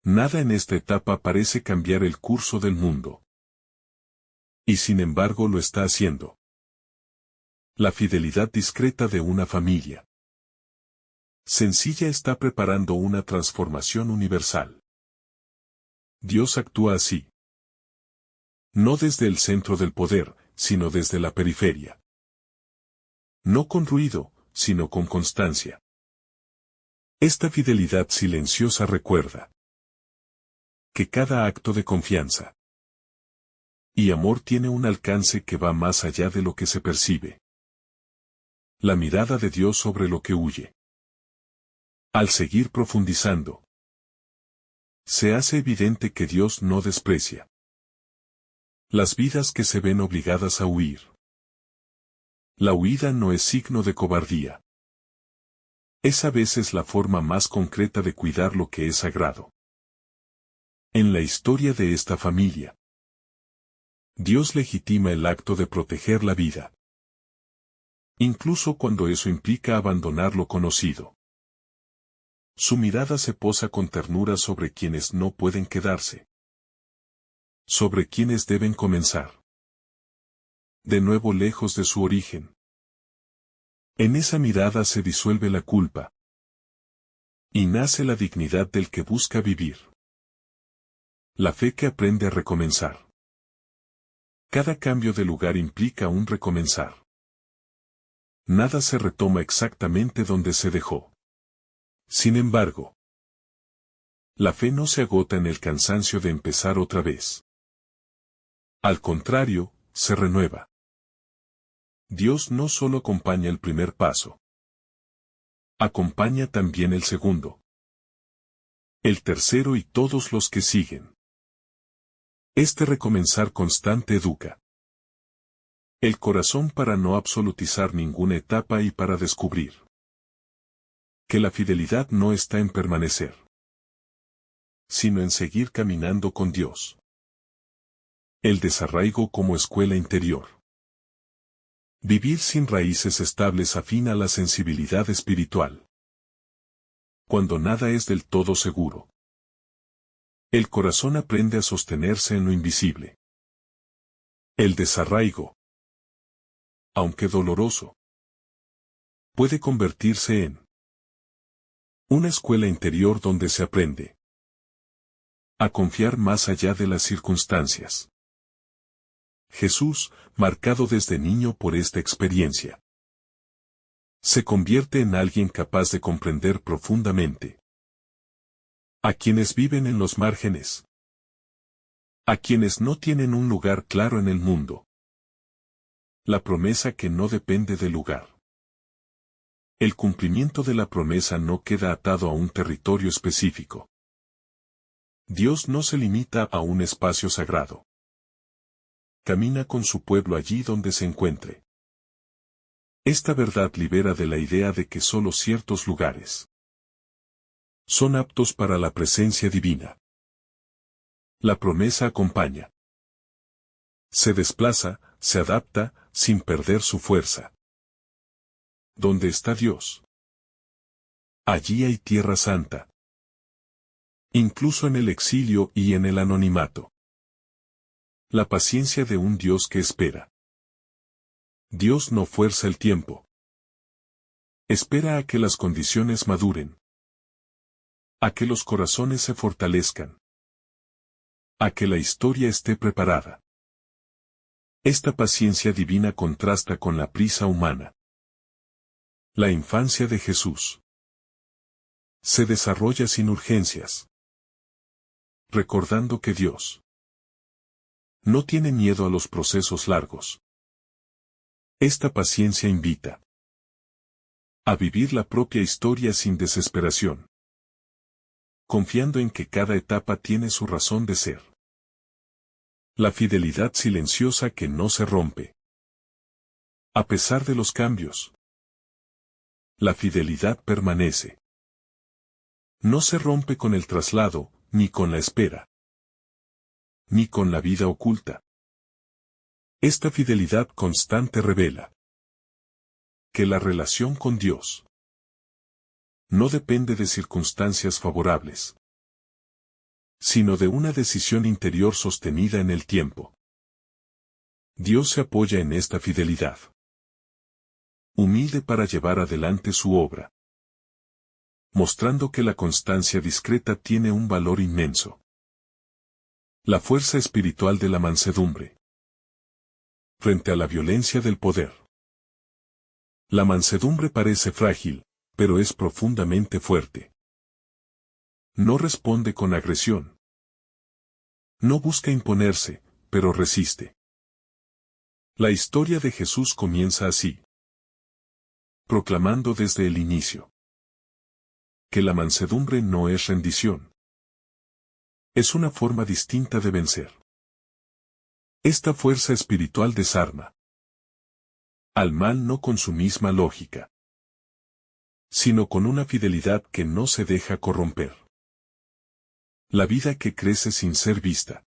Nada en esta etapa parece cambiar el curso del mundo. Y sin embargo lo está haciendo. La fidelidad discreta de una familia sencilla está preparando una transformación universal. Dios actúa así. No desde el centro del poder, sino desde la periferia. No con ruido, sino con constancia. Esta fidelidad silenciosa recuerda que cada acto de confianza y amor tiene un alcance que va más allá de lo que se percibe. La mirada de Dios sobre lo que huye. Al seguir profundizando, se hace evidente que Dios no desprecia las vidas que se ven obligadas a huir. La huida no es signo de cobardía. Es a veces la forma más concreta de cuidar lo que es sagrado. En la historia de esta familia, Dios legitima el acto de proteger la vida, incluso cuando eso implica abandonar lo conocido. Su mirada se posa con ternura sobre quienes no pueden quedarse, sobre quienes deben comenzar de nuevo lejos de su origen. En esa mirada se disuelve la culpa y nace la dignidad del que busca vivir. La fe que aprende a recomenzar. Cada cambio de lugar implica un recomenzar. Nada se retoma exactamente donde se dejó. Sin embargo, la fe no se agota en el cansancio de empezar otra vez. Al contrario, se renueva. Dios no solo acompaña el primer paso. Acompaña también el segundo, el tercero y todos los que siguen. Este recomenzar constante educa el corazón para no absolutizar ninguna etapa y para descubrir que la fidelidad no está en permanecer, sino en seguir caminando con Dios. El desarraigo como escuela interior. Vivir sin raíces estables afina la sensibilidad espiritual. Cuando nada es del todo seguro, el corazón aprende a sostenerse en lo invisible. El desarraigo, aunque doloroso, puede convertirse en una escuela interior donde se aprende a confiar más allá de las circunstancias. Jesús, marcado desde niño por esta experiencia, se convierte en alguien capaz de comprender profundamente a quienes viven en los márgenes, a quienes no tienen un lugar claro en el mundo. La promesa que no depende del lugar. El cumplimiento de la promesa no queda atado a un territorio específico. Dios no se limita a un espacio sagrado. Camina con su pueblo allí donde se encuentre. Esta verdad libera de la idea de que solo ciertos lugares son aptos para la presencia divina. La promesa acompaña. Se desplaza, se adapta, sin perder su fuerza. ¿Dónde está Dios? Allí hay tierra santa. Incluso en el exilio y en el anonimato. La paciencia de un Dios que espera. Dios no fuerza el tiempo. Espera a que las condiciones maduren. A que los corazones se fortalezcan. A que la historia esté preparada. Esta paciencia divina contrasta con la prisa humana. La infancia de Jesús se desarrolla sin urgencias, recordando que Dios no tiene miedo a los procesos largos. Esta paciencia invita a vivir la propia historia sin desesperación, confiando en que cada etapa tiene su razón de ser. La fidelidad silenciosa que no se rompe. A pesar de los cambios, la fidelidad permanece. No se rompe con el traslado, ni con la espera, ni con la vida oculta. Esta fidelidad constante revela que la relación con Dios no depende de circunstancias favorables, sino de una decisión interior sostenida en el tiempo. Dios se apoya en esta fidelidad, humilde para llevar adelante su obra, mostrando que la constancia discreta tiene un valor inmenso. La fuerza espiritual de la mansedumbre. Frente a la violencia del poder. La mansedumbre parece frágil, pero es profundamente fuerte. No responde con agresión. No busca imponerse, pero resiste. La historia de Jesús comienza así, proclamando desde el inicio que la mansedumbre no es rendición. Es una forma distinta de vencer. Esta fuerza espiritual desarma al mal no con su misma lógica, sino con una fidelidad que no se deja corromper. La vida que crece sin ser vista.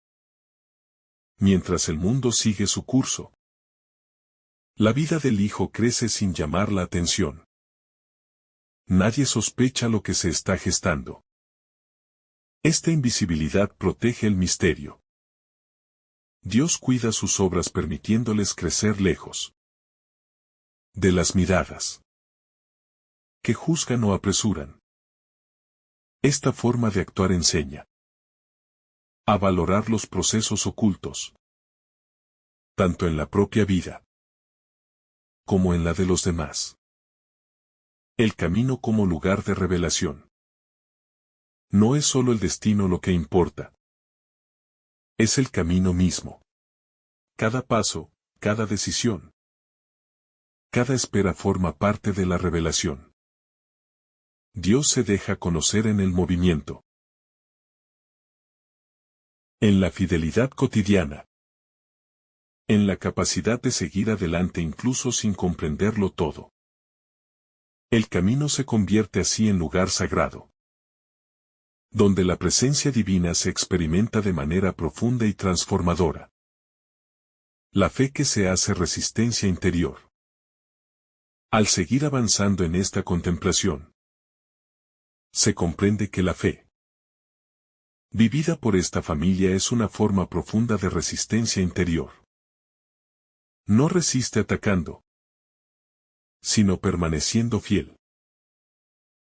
Mientras el mundo sigue su curso. La vida del Hijo crece sin llamar la atención. Nadie sospecha lo que se está gestando. Esta invisibilidad protege el misterio. Dios cuida sus obras permitiéndoles crecer lejos de las miradas que juzgan o apresuran. Esta forma de actuar enseña a valorar los procesos ocultos, tanto en la propia vida como en la de los demás. El camino como lugar de revelación. No es solo el destino lo que importa. Es el camino mismo. Cada paso, cada decisión. Cada espera forma parte de la revelación. Dios se deja conocer en el movimiento. En la fidelidad cotidiana. En la capacidad de seguir adelante incluso sin comprenderlo todo. El camino se convierte así en lugar sagrado, donde la presencia divina se experimenta de manera profunda y transformadora. La fe que se hace resistencia interior. Al seguir avanzando en esta contemplación, se comprende que la fe vivida por esta familia es una forma profunda de resistencia interior. No resiste atacando, sino permaneciendo fiel.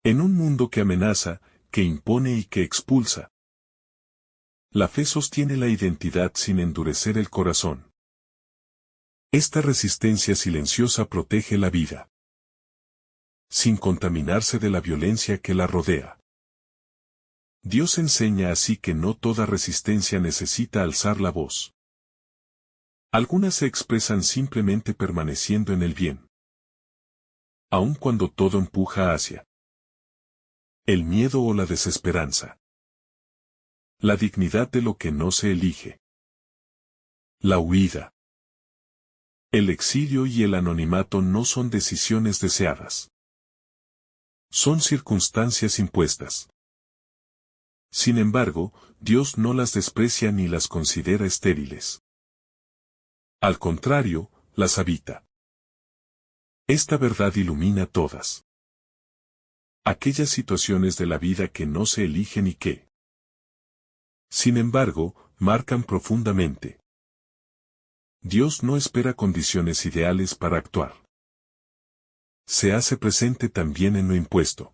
En un mundo que amenaza, que impone y que expulsa, la fe sostiene la identidad sin endurecer el corazón. Esta resistencia silenciosa protege la vida, sin contaminarse de la violencia que la rodea. Dios enseña así que no toda resistencia necesita alzar la voz. Algunas se expresan simplemente permaneciendo en el bien, aun cuando todo empuja hacia el miedo o la desesperanza. La dignidad de lo que no se elige. La huida. El exilio y el anonimato no son decisiones deseadas. Son circunstancias impuestas. Sin embargo, Dios no las desprecia ni las considera estériles. Al contrario, las habita. Esta verdad ilumina todas aquellas situaciones de la vida que no se eligen y que, sin embargo, marcan profundamente. Dios no espera condiciones ideales para actuar. Se hace presente también en lo impuesto,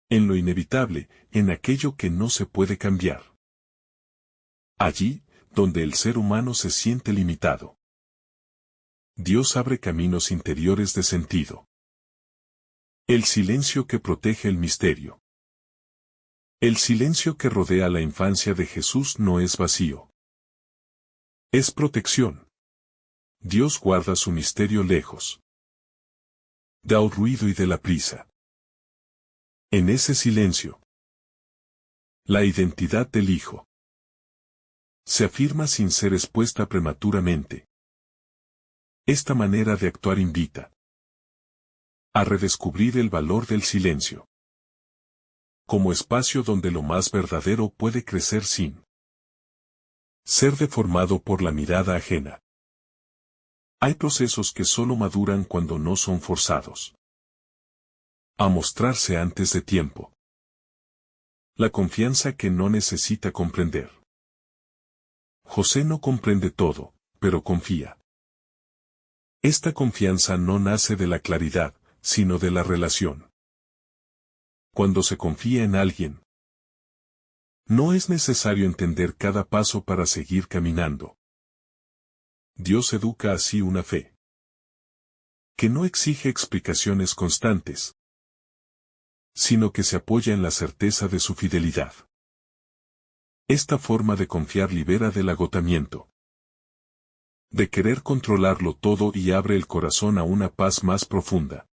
en lo inevitable, en aquello que no se puede cambiar. Allí, donde el ser humano se siente limitado, Dios abre caminos interiores de sentido. El silencio que protege el misterio. El silencio que rodea la infancia de Jesús no es vacío. Es protección. Dios guarda su misterio lejos del ruido y de la prisa. En ese silencio, la identidad del Hijo se afirma sin ser expuesta prematuramente. Esta manera de actuar invita a redescubrir el valor del silencio, como espacio donde lo más verdadero puede crecer sin ser deformado por la mirada ajena. Hay procesos que solo maduran cuando no son forzados a mostrarse antes de tiempo. La confianza que no necesita comprender. José no comprende todo, pero confía. Esta confianza no nace de la claridad, sino de la relación. Cuando se confía en alguien, no es necesario entender cada paso para seguir caminando. Dios educa así una fe que no exige explicaciones constantes, sino que se apoya en la certeza de su fidelidad. Esta forma de confiar libera del agotamiento, de querer controlarlo todo y abre el corazón a una paz más profunda.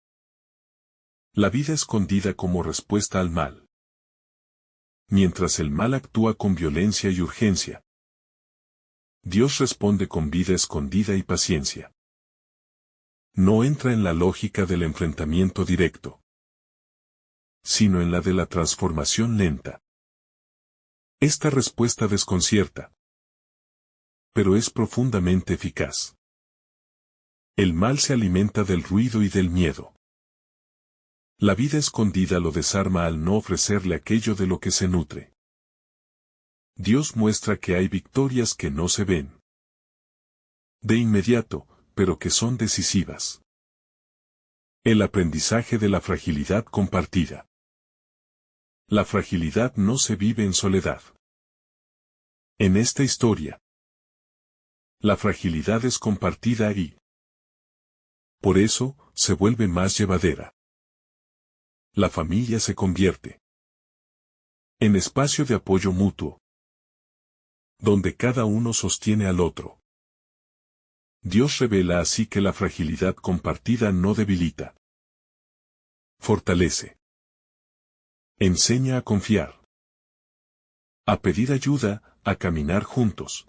La vida escondida como respuesta al mal. Mientras el mal actúa con violencia y urgencia, Dios responde con vida escondida y paciencia. No entra en la lógica del enfrentamiento directo, sino en la de la transformación lenta. Esta respuesta desconcierta, pero es profundamente eficaz. El mal se alimenta del ruido y del miedo. La vida escondida lo desarma al no ofrecerle aquello de lo que se nutre. Dios muestra que hay victorias que no se ven de inmediato, pero que son decisivas. El aprendizaje de la fragilidad compartida. La fragilidad no se vive en soledad. En esta historia, la fragilidad es compartida y, por eso, se vuelve más llevadera. La familia se convierte en espacio de apoyo mutuo, donde cada uno sostiene al otro. Dios revela así que la fragilidad compartida no debilita. Fortalece. Enseña a confiar. A pedir ayuda, a caminar juntos.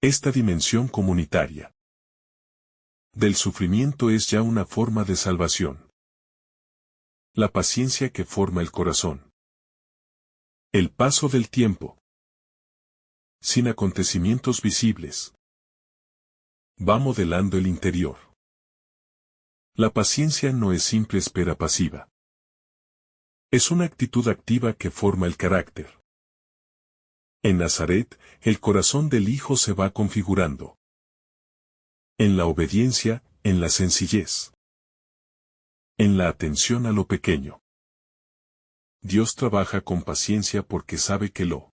Esta dimensión comunitaria del sufrimiento es ya una forma de salvación. La paciencia que forma el corazón. El paso del tiempo. Sin acontecimientos visibles. Va modelando el interior. La paciencia no es simple espera pasiva. Es una actitud activa que forma el carácter. En Nazaret, el corazón del Hijo se va configurando. En la obediencia, en la sencillez. En la atención a lo pequeño. Dios trabaja con paciencia porque sabe que lo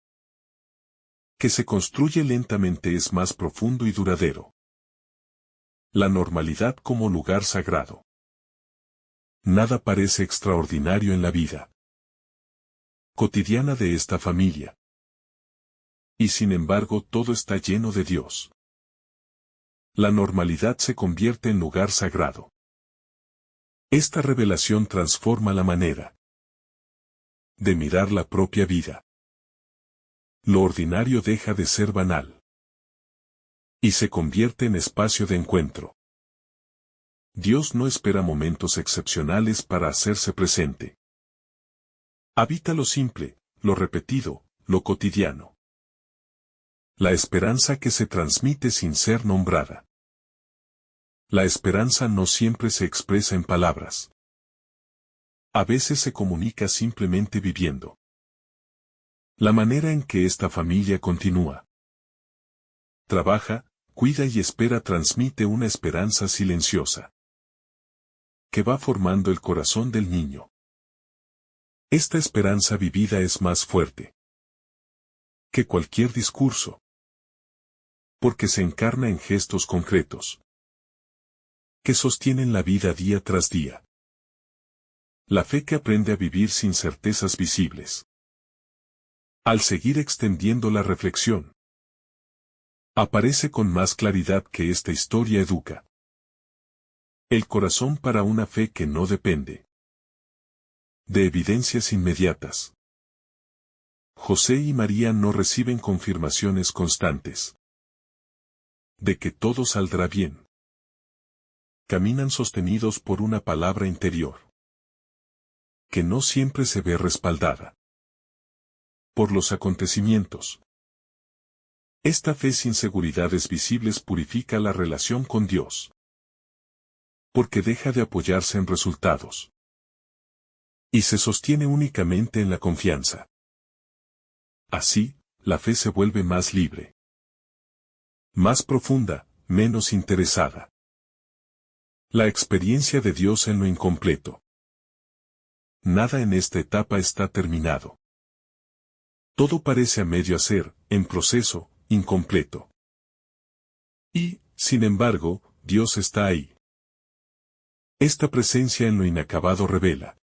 que se construye lentamente es más profundo y duradero. La normalidad como lugar sagrado. Nada parece extraordinario en la vida cotidiana de esta familia. Y sin embargo todo está lleno de Dios. La normalidad se convierte en lugar sagrado. Esta revelación transforma la manera de mirar la propia vida. Lo ordinario deja de ser banal. Y se convierte en espacio de encuentro. Dios no espera momentos excepcionales para hacerse presente. Habita lo simple, lo repetido, lo cotidiano. La esperanza que se transmite sin ser nombrada. La esperanza no siempre se expresa en palabras. A veces se comunica simplemente viviendo. La manera en que esta familia continúa. Trabaja, cuida y espera transmite una esperanza silenciosa. Que va formando el corazón del niño. Esta esperanza vivida es más fuerte que cualquier discurso. Porque se encarna en gestos concretos. Que sostienen la vida día tras día. La fe que aprende a vivir sin certezas visibles. Al seguir extendiendo la reflexión, aparece con más claridad que esta historia educa. El corazón para una fe que no depende de evidencias inmediatas. José y María no reciben confirmaciones constantes de que todo saldrá bien. Caminan sostenidos por una palabra interior que no siempre se ve respaldada por los acontecimientos. Esta fe sin seguridades visibles purifica la relación con Dios. Porque deja de apoyarse en resultados. Y se sostiene únicamente en la confianza. Así, la fe se vuelve más libre. Más profunda, menos interesada. La experiencia de Dios en lo incompleto. Nada en esta etapa está terminado. Todo parece a medio hacer, en proceso, incompleto. Y, sin embargo, Dios está ahí. Esta presencia en lo inacabado revela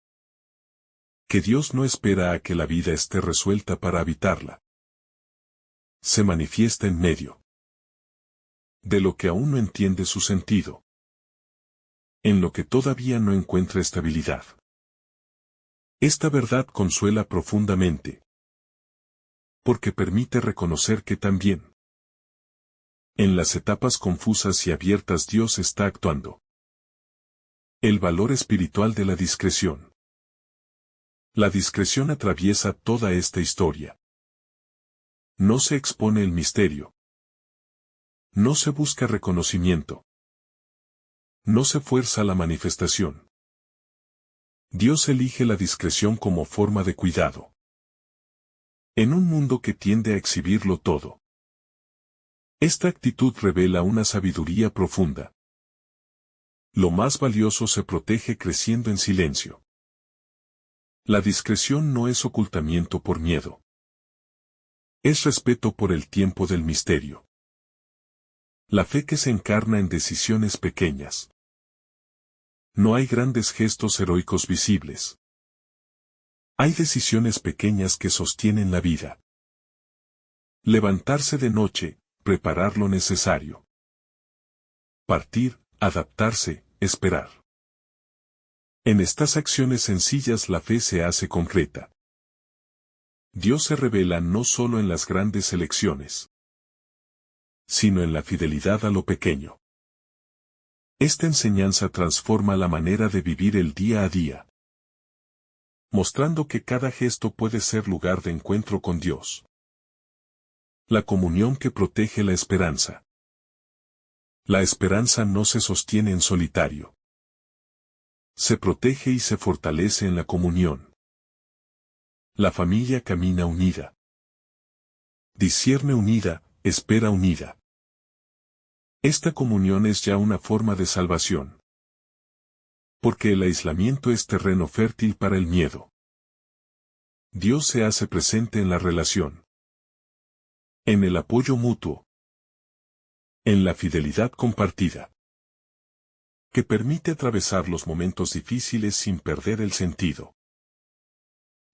que Dios no espera a que la vida esté resuelta para habitarla. Se manifiesta en medio de lo que aún no entiende su sentido. En lo que todavía no encuentra estabilidad. Esta verdad consuela profundamente. Porque permite reconocer que también en las etapas confusas y abiertas Dios está actuando. El valor espiritual de la discreción. La discreción atraviesa toda esta historia. No se expone el misterio. No se busca reconocimiento. No se fuerza la manifestación. Dios elige la discreción como forma de cuidado. En un mundo que tiende a exhibirlo todo. Esta actitud revela una sabiduría profunda. Lo más valioso se protege creciendo en silencio. La discreción no es ocultamiento por miedo. Es respeto por el tiempo del misterio. La fe que se encarna en decisiones pequeñas. No hay grandes gestos heroicos visibles. Hay decisiones pequeñas que sostienen la vida. Levantarse de noche, preparar lo necesario. partir, adaptarse, esperar. En estas acciones sencillas la fe se hace concreta. Dios se revela no solo en las grandes elecciones, sino en la fidelidad a lo pequeño. Esta enseñanza transforma la manera de vivir el día a día, mostrando que cada gesto puede ser lugar de encuentro con Dios. La comunión que protege la esperanza. La esperanza no se sostiene en solitario. Se protege y se fortalece en la comunión. La familia camina unida. Discierne unida, espera unida. Esta comunión es ya una forma de salvación. Porque el aislamiento es terreno fértil para el miedo. Dios se hace presente en la relación. En el apoyo mutuo. En la fidelidad compartida. Que permite atravesar los momentos difíciles sin perder el sentido.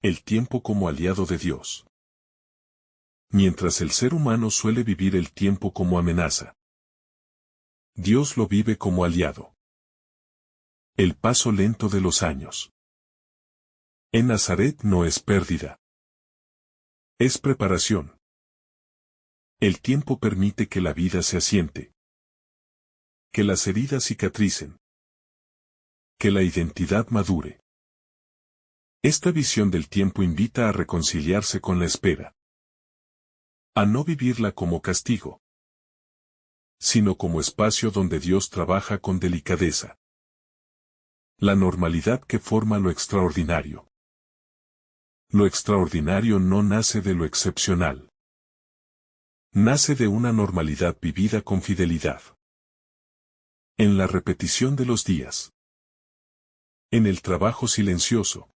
El tiempo como aliado de Dios. Mientras el ser humano suele vivir el tiempo como amenaza, Dios lo vive como aliado. El paso lento de los años. En Nazaret no es pérdida. Es preparación. El tiempo permite que la vida se asiente. Que las heridas cicatricen. Que la identidad madure. Esta visión del tiempo invita a reconciliarse con la espera. A no vivirla como castigo, sino como espacio donde Dios trabaja con delicadeza. La normalidad que forma lo extraordinario. Lo extraordinario no nace de lo excepcional. Nace de una normalidad vivida con fidelidad. En la repetición de los días. En el trabajo silencioso.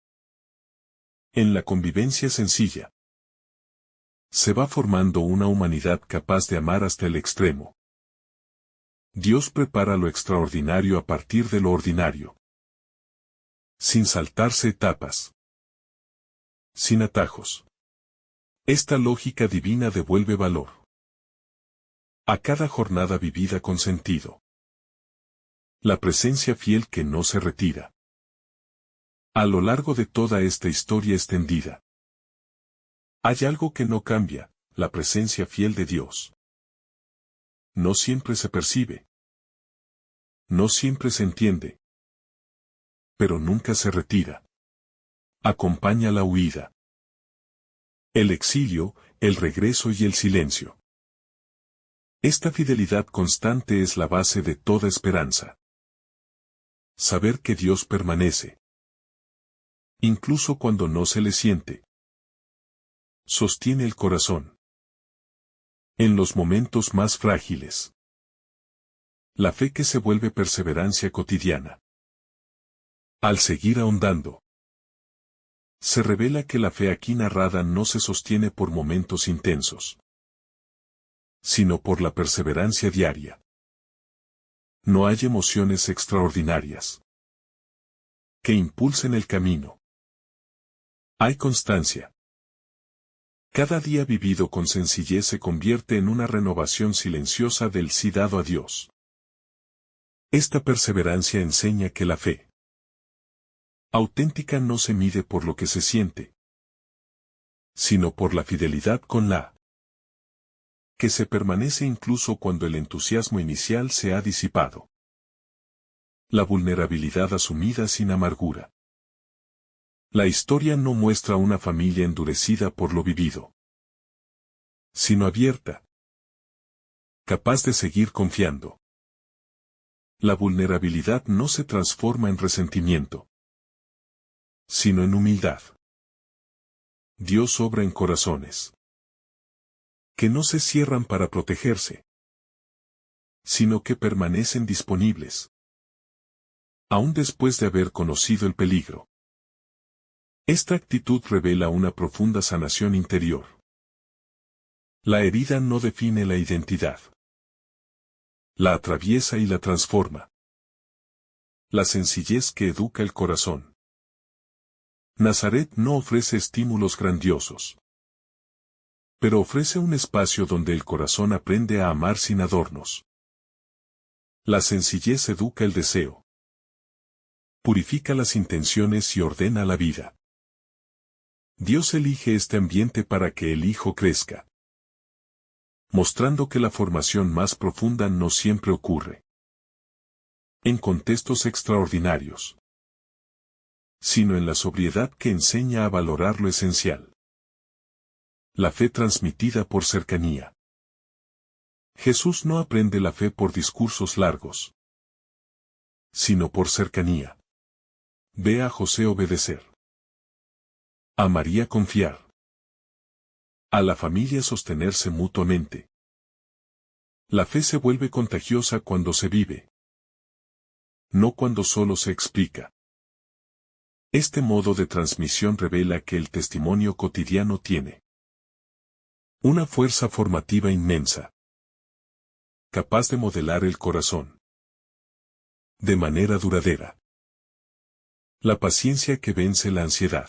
En la convivencia sencilla. Se va formando una humanidad capaz de amar hasta el extremo. Dios prepara lo extraordinario a partir de lo ordinario. Sin saltarse etapas. Sin atajos. Esta lógica divina devuelve valor a cada jornada vivida con sentido. La presencia fiel que no se retira. A lo largo de toda esta historia extendida, hay algo que no cambia, la presencia fiel de Dios. No siempre se percibe. No siempre se entiende. Pero nunca se retira. Acompaña la huida. El exilio, el regreso y el silencio. Esta fidelidad constante es la base de toda esperanza. Saber que Dios permanece. Incluso cuando no se le siente. Sostiene el corazón. En los momentos más frágiles. La fe que se vuelve perseverancia cotidiana. Al seguir ahondando, se revela que la fe aquí narrada no se sostiene por momentos intensos, sino por la perseverancia diaria. No hay emociones extraordinarias que impulsen el camino. Hay constancia. Cada día vivido con sencillez se convierte en una renovación silenciosa del sí dado a Dios. Esta perseverancia enseña que la fe auténtica no se mide por lo que se siente, sino por la fidelidad con la que se permanece incluso cuando el entusiasmo inicial se ha disipado. La vulnerabilidad asumida sin amargura. La historia no muestra una familia endurecida por lo vivido, sino abierta, capaz de seguir confiando. La vulnerabilidad no se transforma en resentimiento, sino en humildad. Dios obra en corazones que no se cierran para protegerse, sino que permanecen disponibles, aún después de haber conocido el peligro. Esta actitud revela una profunda sanación interior. La herida no define la identidad. La atraviesa y la transforma. La sencillez que educa el corazón. Nazaret no ofrece estímulos grandiosos, pero ofrece un espacio donde el corazón aprende a amar sin adornos. La sencillez educa el deseo. Purifica las intenciones y ordena la vida. Dios elige este ambiente para que el hijo crezca, mostrando que la formación más profunda no siempre ocurre en contextos extraordinarios, sino en la sobriedad que enseña a valorar lo esencial. La fe transmitida por cercanía. Jesús no aprende la fe por discursos largos, sino por cercanía. Ve a José obedecer. A María confiar. A la familia sostenerse mutuamente. La fe se vuelve contagiosa cuando se vive, no cuando solo se explica. Este modo de transmisión revela que el testimonio cotidiano tiene una fuerza formativa inmensa, capaz de modelar el corazón de manera duradera. La paciencia que vence la ansiedad.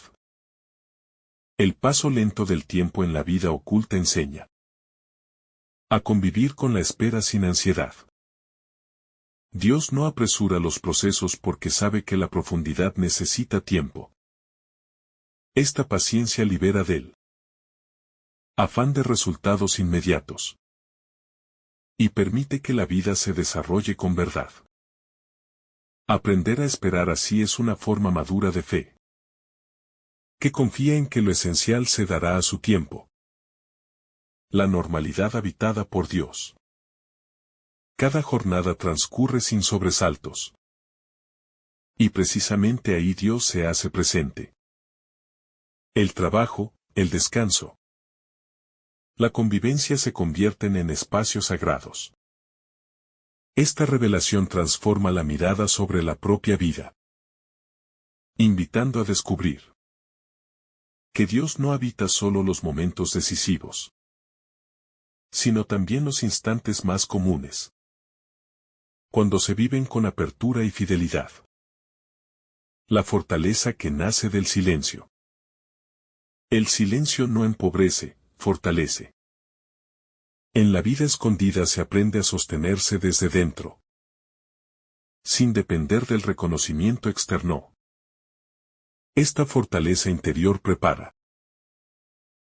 El paso lento del tiempo en la vida oculta enseña a convivir con la espera sin ansiedad. Dios no apresura los procesos porque sabe que la profundidad necesita tiempo. Esta paciencia libera del afán de resultados inmediatos y permite que la vida se desarrolle con verdad. Aprender a esperar así es una forma madura de fe, que confía en que lo esencial se dará a su tiempo. La normalidad habitada por Dios. Cada jornada transcurre sin sobresaltos. Y precisamente ahí Dios se hace presente. El trabajo, el descanso, la convivencia se convierten en espacios sagrados. Esta revelación transforma la mirada sobre la propia vida, invitando a descubrir que Dios no habita solo los momentos decisivos, sino también los instantes más comunes, cuando se viven con apertura y fidelidad. La fortaleza que nace del silencio. El silencio no empobrece, fortalece. En la vida escondida se aprende a sostenerse desde dentro, sin depender del reconocimiento externo. Esta fortaleza interior prepara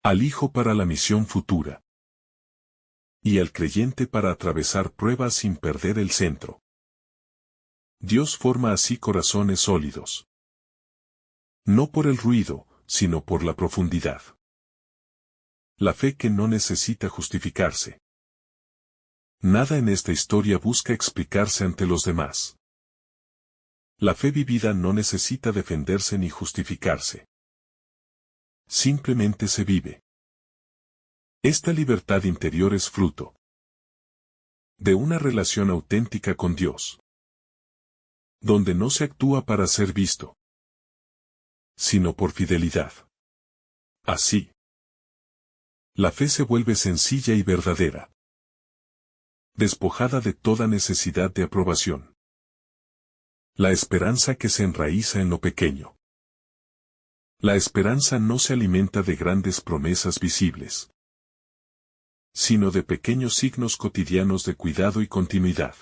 al hijo para la misión futura y al creyente para atravesar pruebas sin perder el centro. Dios forma así corazones sólidos, no por el ruido, sino por la profundidad. La fe que no necesita justificarse. Nada en esta historia busca explicarse ante los demás. La fe vivida no necesita defenderse ni justificarse. Simplemente se vive. Esta libertad interior es fruto de una relación auténtica con Dios, donde no se actúa para ser visto, sino por fidelidad. Así, la fe se vuelve sencilla y verdadera, despojada de toda necesidad de aprobación. La esperanza que se enraiza en lo pequeño. La esperanza no se alimenta de grandes promesas visibles, sino de pequeños signos cotidianos de cuidado y continuidad.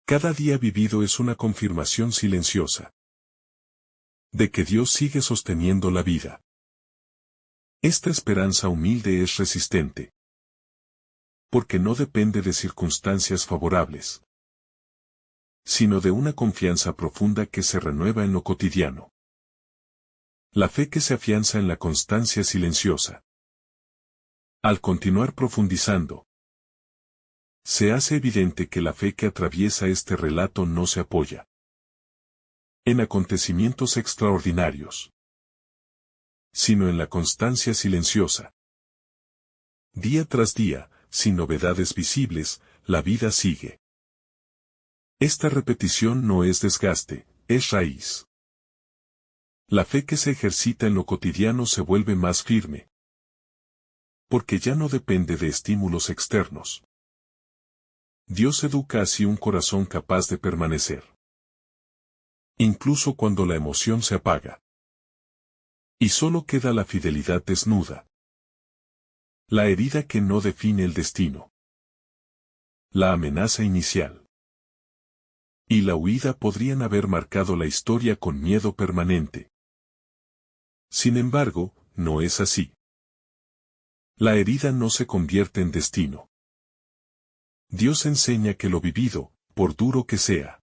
Cada día vivido es una confirmación silenciosa de que Dios sigue sosteniendo la vida. Esta esperanza humilde es resistente, porque no depende de circunstancias favorables, sino de una confianza profunda que se renueva en lo cotidiano. La fe que se afianza en la constancia silenciosa. Al continuar profundizando, se hace evidente que la fe que atraviesa este relato no se apoya en acontecimientos extraordinarios, sino en la constancia silenciosa. Día tras día, sin novedades visibles, la vida sigue. Esta repetición no es desgaste, es raíz. La fe que se ejercita en lo cotidiano se vuelve más firme, porque ya no depende de estímulos externos. Dios educa así un corazón capaz de permanecer, incluso cuando la emoción se apaga, y solo queda la fidelidad desnuda. La herida que no define el destino. La amenaza inicial. y la huida podrían haber marcado la historia con miedo permanente. Sin embargo, no es así. La herida no se convierte en destino. Dios enseña que lo vivido, por duro que sea,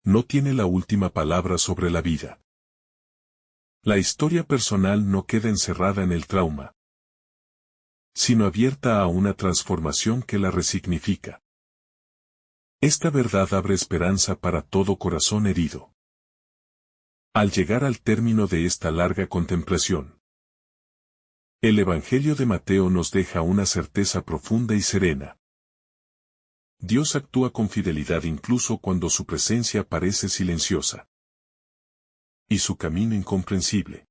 no tiene la última palabra sobre la vida. La historia personal no queda encerrada en el trauma, sino abierta a una transformación que la resignifica. Esta verdad abre esperanza para todo corazón herido. Al llegar al término de esta larga contemplación, el Evangelio de Mateo nos deja una certeza profunda y serena. Dios actúa con fidelidad incluso cuando su presencia parece silenciosa y su camino incomprensible.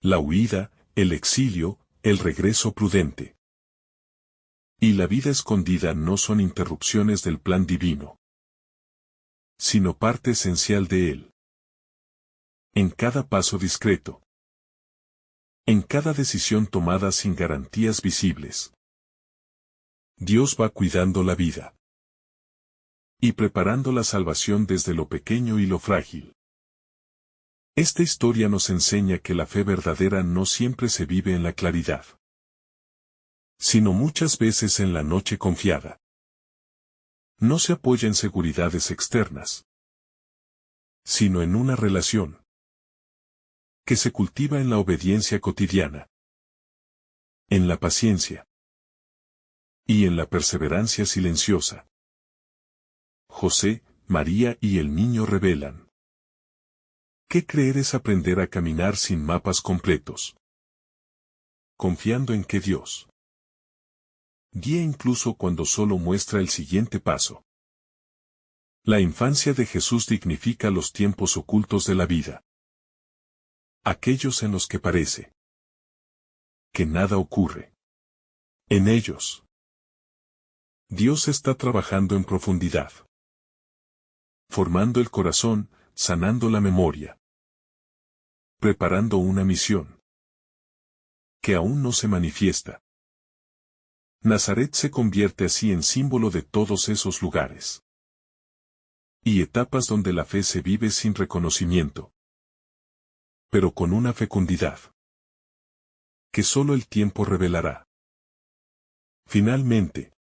La huida, el exilio, el regreso prudente y la vida escondida no son interrupciones del plan divino, sino parte esencial de él. En cada paso discreto, en cada decisión tomada sin garantías visibles, Dios va cuidando la vida y preparando la salvación desde lo pequeño y lo frágil. Esta historia nos enseña que la fe verdadera no siempre se vive en la claridad, sino muchas veces en la noche confiada. No se apoya en seguridades externas, sino en una relación que se cultiva en la obediencia cotidiana, en la paciencia y en la perseverancia silenciosa. José, María y el niño revelan que creer es aprender a caminar sin mapas completos, confiando en que Dios guía incluso cuando solo muestra el siguiente paso. La infancia de Jesús dignifica los tiempos ocultos de la vida, aquellos en los que parece que nada ocurre. En ellos, Dios está trabajando en profundidad, formando el corazón, sanando la memoria, preparando una misión que aún no se manifiesta. Nazaret se convierte así en símbolo de todos esos lugares y etapas donde la fe se vive sin reconocimiento, pero con una fecundidad que solo el tiempo revelará. Finalmente,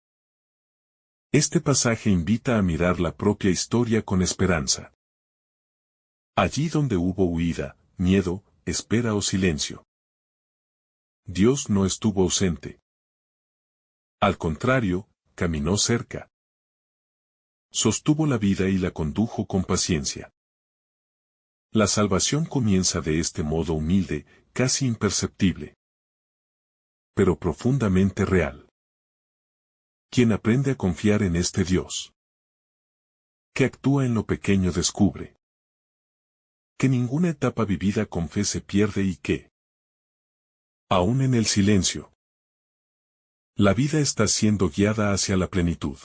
este pasaje invita a mirar la propia historia con esperanza. Allí donde hubo huida, miedo, espera o silencio, Dios no estuvo ausente. Al contrario, caminó cerca, sostuvo la vida y la condujo con paciencia. La salvación comienza de este modo humilde, casi imperceptible, pero profundamente real. Quien aprende a confiar en este Dios, que actúa en lo pequeño, descubre que ninguna etapa vivida con fe se pierde y que, aún en el silencio, la vida está siendo guiada hacia la plenitud.